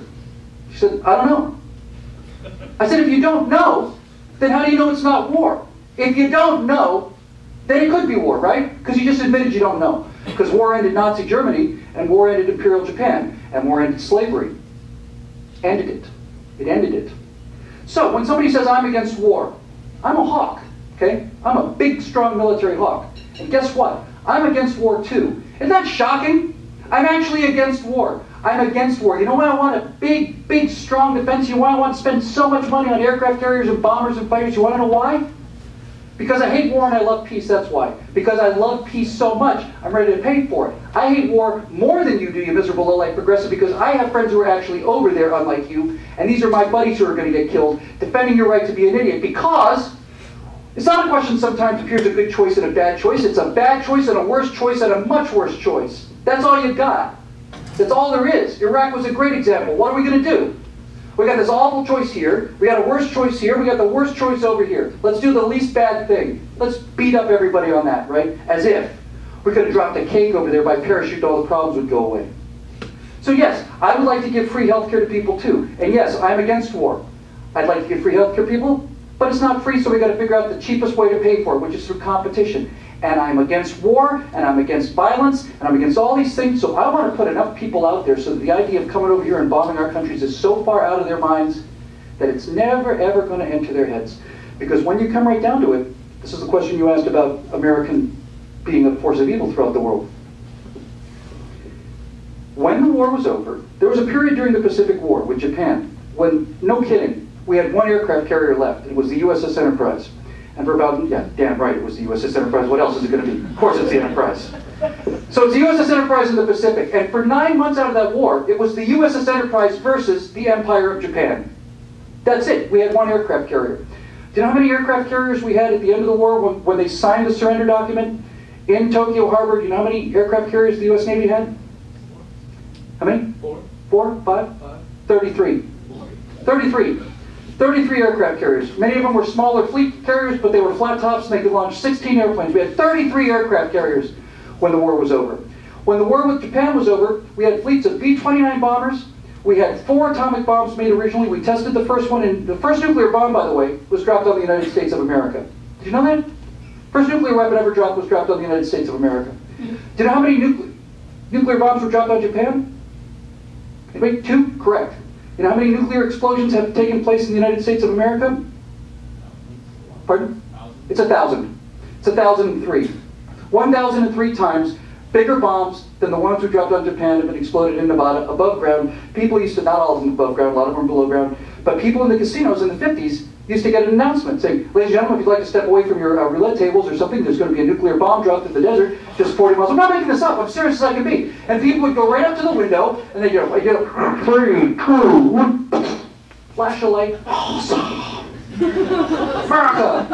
She said, I don't know. I said, if you don't know, then how do you know it's not war? If you don't know, then it could be war, right? Because you just admitted you don't know. Because war ended Nazi Germany, and war ended Imperial Japan, and war ended slavery. Ended it. It ended it. So when somebody says, I'm against war, I'm a hawk. Okay? I'm a big, strong military hawk. And guess what? I'm against war too. Isn't that shocking? I'm actually against war. I'm against war. You know why I want a big, big, strong defense? You know why I want to spend so much money on aircraft carriers and bombers and fighters? You want to know why? Because I hate war and I love peace, that's why. Because I love peace so much, I'm ready to pay for it. I hate war more than you do, you miserable low-life progressive, because I have friends who are actually over there, unlike you, and these are my buddies who are going to get killed, defending your right to be an idiot, because it's not a question sometimes if here's a good choice and a bad choice. It's a bad choice and a worse choice and a much worse choice. That's all you got. That's all there is. Iraq was a great example. What are we going to do? We got this awful choice here. We got a worse choice here. We got the worst choice over here. Let's do the least bad thing. Let's beat up everybody on that, right? As if we could have dropped a cake over there by parachute, all the problems would go away. So yes, I would like to give free health care to people too. And yes, I'm against war. I'd like to give free health care to people, but it's not free, so we got to figure out the cheapest way to pay for it, which is through competition. And I'm against war, and I'm against violence, and I'm against all these things, so I want to put enough people out there so that the idea of coming over here and bombing our countries is so far out of their minds that it's never, ever going to enter their heads. Because when you come right down to it, this is the question you asked about American being a force of evil throughout the world. When the war was over, there was a period during the Pacific War with Japan when, no kidding, we had one aircraft carrier left. It was the USS Enterprise. And for about, yeah, damn right, it was the USS Enterprise. What else is it going to be? Of course it's the Enterprise. So it's the USS Enterprise in the Pacific. And for 9 months out of that war, it was the USS Enterprise versus the Empire of Japan. That's it. We had one aircraft carrier. Do you know how many aircraft carriers we had at the end of the war when they signed the surrender document in Tokyo Harbor? Do you know how many aircraft carriers the US Navy had? How many? 4? 5? 33. 33. 33 aircraft carriers. Many of them were smaller fleet carriers, but they were flat tops and they could launch 16 airplanes. We had 33 aircraft carriers when the war was over. When the war with Japan was over, we had fleets of B-29 bombers. We had 4 atomic bombs made originally. We tested the first one, and the first nuclear bomb, by the way, was dropped on the United States of America. Did you know that? First nuclear weapon ever dropped was dropped on the United States of America. Do you know how many nuclear bombs were dropped on Japan? Anybody? 2? Correct. You know how many nuclear explosions have taken place in the United States of America? Pardon? It's 1,000. It's 1,003. 1,003 times bigger bombs than the ones we dropped on Japan have been exploded in Nevada above ground. People used to, not all of them above ground, a lot of them below ground, but people in the casinos in the 50s used to get an announcement saying, ladies and gentlemen, if you'd like to step away from your roulette tables or something, there's going to be a nuclear bomb dropped in the desert, just 40 miles. I'm not making this up, I'm serious as I can be. And people would go right up to the window, and they'd go, 3, 2, 1, flash a light, awesome. America!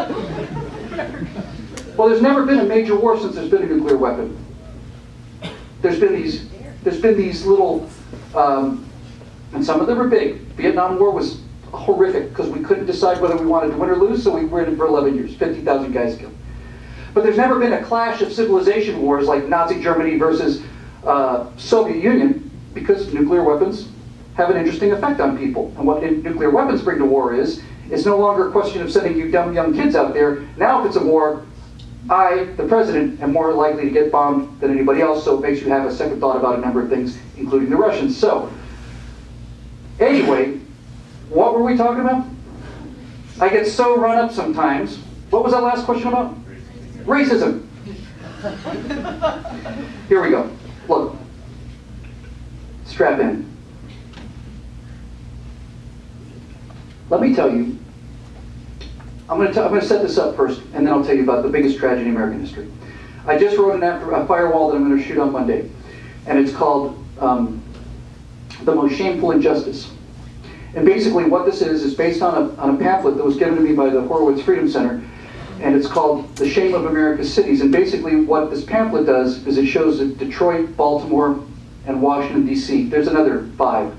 Well, there's never been a major war since there's been a nuclear weapon. There's been these little, and some of them are big. Vietnam War was horrific because we couldn't decide whether we wanted to win or lose, so we were in it for 11 years, 50,000 guys killed. But there's never been a clash of civilization wars like Nazi Germany versus Soviet Union, because nuclear weapons have an interesting effect on people. And what nuclear weapons bring to war is, it's no longer a question of sending you dumb young kids out there. Now if it's a war, I, the president, am more likely to get bombed than anybody else, so it makes you have a second thought about a number of things, including the Russians. So, anyway, what were we talking about? I get so run up sometimes. What was that last question about? Racism. Here we go. Look. Strap in. Let me tell you, I'm going to set this up first, and then I'll tell you about the biggest tragedy in American history. I just wrote a firewall that I'm going to shoot on Monday, and it's called The Most Shameful Injustice. And basically what this is based on a pamphlet that was given to me by the Horowitz Freedom Center, and it's called The Shame of America's Cities. And basically what this pamphlet does is it shows that Detroit, Baltimore, and Washington, D.C. There's another 5.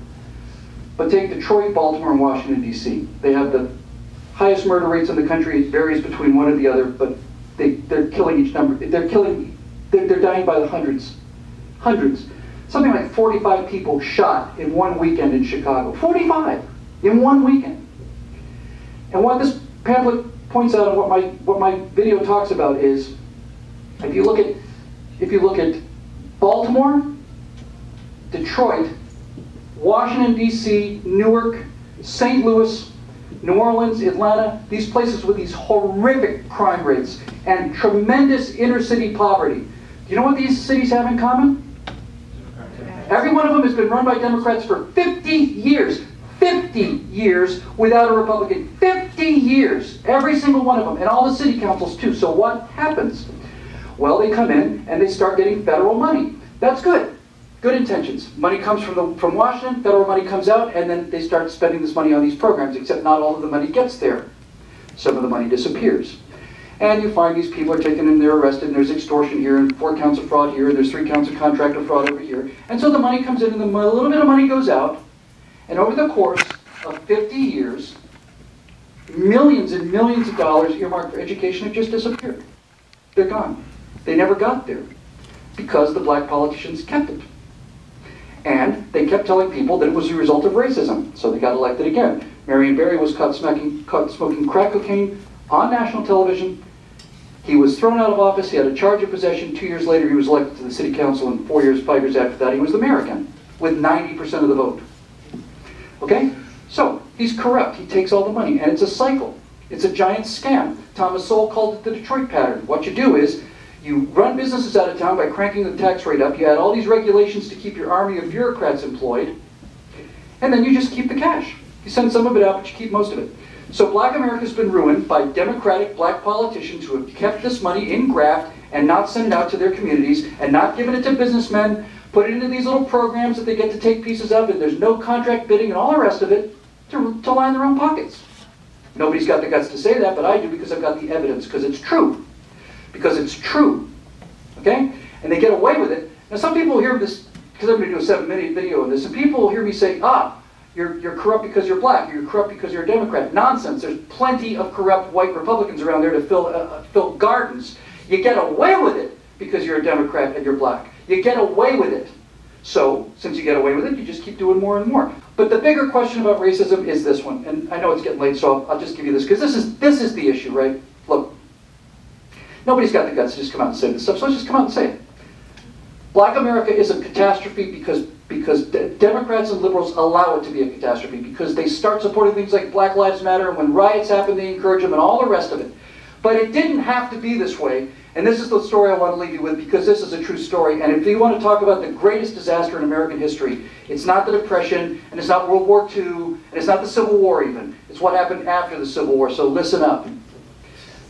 But take Detroit, Baltimore, and Washington, D.C. They have the highest murder rates in the country. It varies between one or the other, but they're killing each number. They're dying by the hundreds. Hundreds. Something like 45 people shot in one weekend in Chicago. 45 in one weekend. And what this pamphlet points out, and what my video talks about is, if you look at Baltimore, Detroit, Washington, D.C., Newark, St. Louis, New Orleans, Atlanta, these places with these horrific crime rates and tremendous inner city poverty. Do you know what these cities have in common? Every one of them has been run by Democrats for 50 years. 50 years without a Republican. 50 years. Every single one of them. And all the city councils too. So what happens? Well, they come in and they start getting federal money. That's good. Good intentions. Money comes from Washington, federal money comes out, and then they start spending this money on these programs, except not all of the money gets there. Some of the money disappears. And you find these people are taken in, they're arrested, and there's extortion here, and 4 counts of fraud here, and there's 3 counts of contract of fraud over here. And so the money comes in, and a little bit of money goes out, and over the course of 50 years, millions and millions of dollars earmarked for education have just disappeared. They're gone. They never got there, because the black politicians kept it. And they kept telling people that it was a result of racism, so they got elected again. Marion Barry was caught smoking crack cocaine on national television. He was thrown out of office. He had a charge of possession. 2 years later, he was elected to the city council, and 5 years after that, he was the mayor again, with 90% of the vote. Okay? So, he's corrupt. He takes all the money, and it's a cycle. It's a giant scam. Thomas Sowell called it the Detroit pattern. What you do is, you run businesses out of town by cranking the tax rate up. You add all these regulations to keep your army of bureaucrats employed. And then you just keep the cash. You send some of it out, but you keep most of it. So black America's been ruined by Democratic black politicians who have kept this money in graft and not send it out to their communities and not giving it to businessmen, put it into these little programs that they get to take pieces of, and there's no contract bidding and all the rest of it to line their own pockets. Nobody's got the guts to say that, but I do because I've got the evidence, because it's true. Because it's true. Okay? And they get away with it. Now some people hear this, because I'm going to do a 7-minute video on this, and people will hear me say, you're corrupt because you're black, you're corrupt because you're a Democrat. Nonsense. There's plenty of corrupt white Republicans around there to fill gardens. You get away with it because you're a Democrat and you're black. You get away with it. So, since you get away with it, you just keep doing more and more. But the bigger question about racism is this one, and I know it's getting late, so I'll just give you this, because this is the issue, right? Look, nobody's got the guts to just come out and say this stuff, so let's just come out and say it. Black America is a catastrophe because Democrats and liberals allow it to be a catastrophe, because they start supporting things like Black Lives Matter, and when riots happen, they encourage them, and all the rest of it. But it didn't have to be this way. And this is the story I want to leave you with, because this is a true story. And if you want to talk about the greatest disaster in American history, it's not the Depression, and it's not World War II, and it's not the Civil War even. It's what happened after the Civil War, so listen up.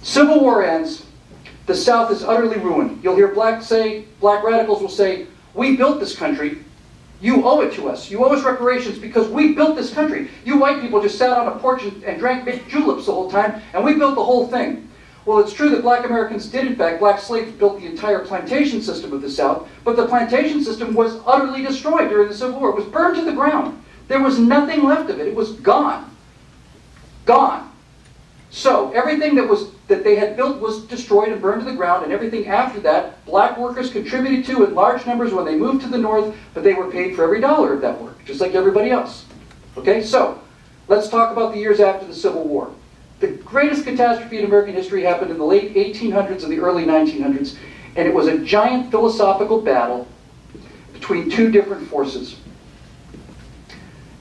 Civil War ends, the South is utterly ruined. You'll hear black radicals will say, we built this country, you owe it to us. You owe us reparations because we built this country. You white people just sat on a porch and drank big juleps the whole time, and we built the whole thing. Well, it's true that black Americans did, in fact, black slaves built the entire plantation system of the South, but the plantation system was utterly destroyed during the Civil War. It was burned to the ground. There was nothing left of it. It was gone. Gone. So everything that they had built was destroyed and burned to the ground, and everything after that, black workers contributed to in large numbers when they moved to the North, but they were paid for every dollar of that work, just like everybody else. Okay, so let's talk about the years after the Civil War. The greatest catastrophe in American history happened in the late 1800s and the early 1900s, and it was a giant philosophical battle between two different forces.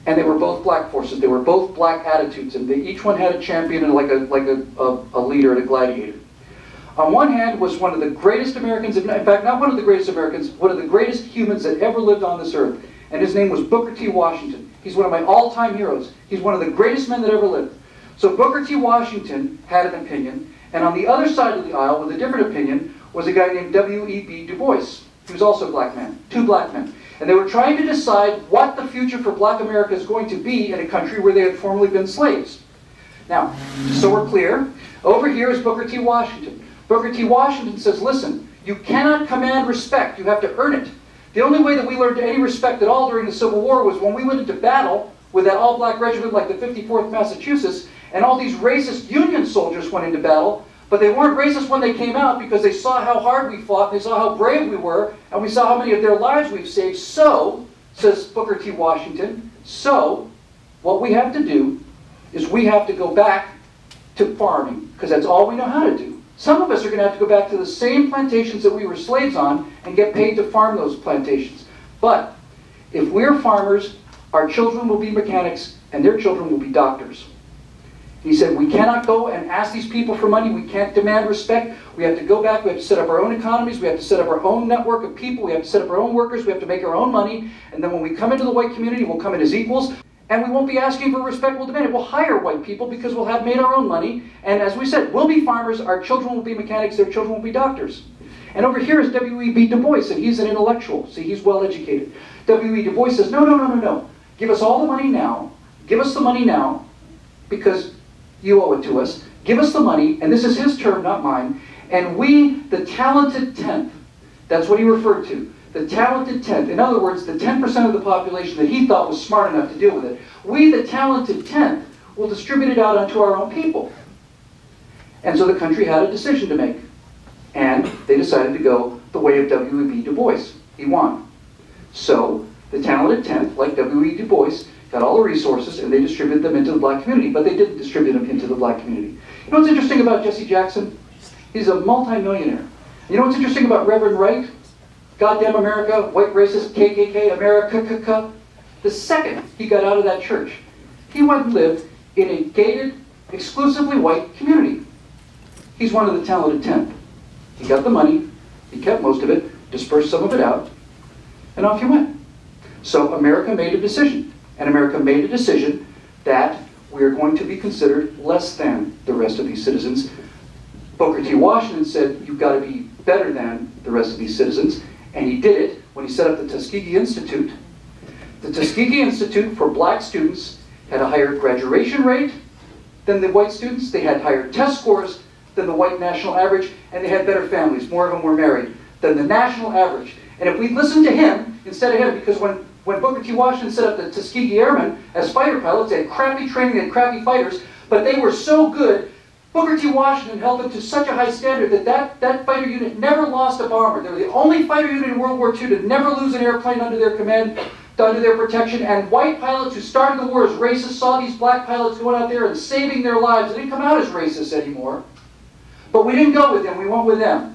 And they were both black forces. They were both black attitudes, and each one had a champion and like a leader and a gladiator. On one hand was one of the greatest Americans, in fact, not one of the greatest Americans, one of the greatest humans that ever lived on this earth, and his name was Booker T. Washington. He's one of my all-time heroes. He's one of the greatest men that ever lived. So Booker T. Washington had an opinion, and on the other side of the aisle with a different opinion was a guy named W.E.B. Du Bois. He was also a black man, two black men. And they were trying to decide what the future for black America is going to be in a country where they had formerly been slaves. Now, just so we're clear, over here is Booker T. Washington. Booker T. Washington says, listen, you cannot command respect, you have to earn it. The only way that we learned any respect at all during the Civil War was when we went into battle with that all-black regiment like the 54th Massachusetts, and all these racist Union soldiers went into battle, but they weren't racist when they came out because they saw how hard we fought, they saw how brave we were, and we saw how many of their lives we've saved. So, says Booker T. Washington, so what we have to do is we have to go back to farming, because that's all we know how to do. Some of us are going to have to go back to the same plantations that we were slaves on and get paid to farm those plantations. But if we're farmers, our children will be mechanics and their children will be doctors. He said, we cannot go and ask these people for money. We can't demand respect. We have to go back. We have to set up our own economies. We have to set up our own network of people. We have to set up our own workers. We have to make our own money. And then when we come into the white community, we'll come in as equals. And we won't be asking for respect. We'll demand it. We'll hire white people because we'll have made our own money. And as we said, we'll be farmers. Our children will be mechanics. Their children will be doctors. And over here is W.E.B. Du Bois, and he's an intellectual. See, he's well educated. W.E.B. Du Bois says, no, no, no, no, no. Give us all the money now. Give us the money now because you owe it to us. Give us the money, and this is his term, not mine, and we, the talented 10th, that's what he referred to, the talented 10th, in other words, the 10% of the population that he thought was smart enough to deal with it, we, the talented 10th, will distribute it out onto our own people. And so the country had a decision to make, and they decided to go the way of W.E.B. Du Bois. He won. So the talented 10th, like W.E.B. Du Bois, got all the resources and they distributed them into the black community, but they didn't distribute them into the black community. You know what's interesting about Jesse Jackson? He's a multi-millionaire. You know what's interesting about Reverend Wright? Goddamn America, white racist, KKK, America, the second he got out of that church, he went and lived in a gated, exclusively white community. He's one of the talented 10. He got the money, he kept most of it, dispersed some of it out, and off he went. So America made a decision. And America made a decision that we are going to be considered less than the rest of these citizens. Booker T. Washington said, you've got to be better than the rest of these citizens, and he did it when he set up the Tuskegee Institute. The Tuskegee Institute for black students had a higher graduation rate than the white students, they had higher test scores than the white national average, and they had better families, more of them were married, than the national average. And if we listened to him instead of him, because when Booker T. Washington set up the Tuskegee Airmen as fighter pilots, they had crappy training, they had crappy fighters, but they were so good, Booker T. Washington held them to such a high standard that fighter unit never lost a bomber. They were the only fighter unit in World War II to never lose an airplane under their command, under their protection, and white pilots who started the war as racist saw these black pilots going out there and saving their lives. They didn't come out as racists anymore. But we didn't go with them, we went with them.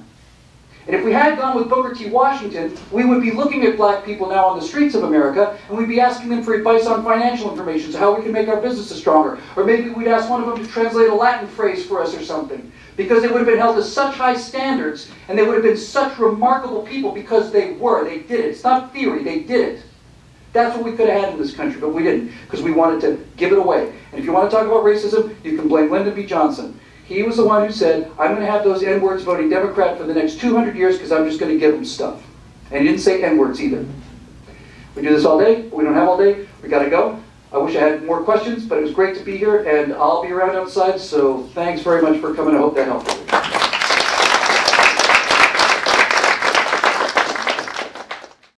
And if we had gone with Booker T. Washington, we would be looking at black people now on the streets of America, and we'd be asking them for advice on financial information, so how we can make our businesses stronger. Or maybe we'd ask one of them to translate a Latin phrase for us or something. Because they would have been held to such high standards, and they would have been such remarkable people because they did it. It's not theory, they did it. That's what we could have had in this country, but we didn't, because we wanted to give it away. And if you want to talk about racism, you can blame Lyndon B. Johnson. He was the one who said, I'm going to have those N-words voting Democrat for the next 200 years because I'm just going to give them stuff. And he didn't say N-words either. We do this all day, but we don't have all day. We got to go. I wish I had more questions, but it was great to be here, and I'll be around outside, so thanks very much for coming. I hope that helped.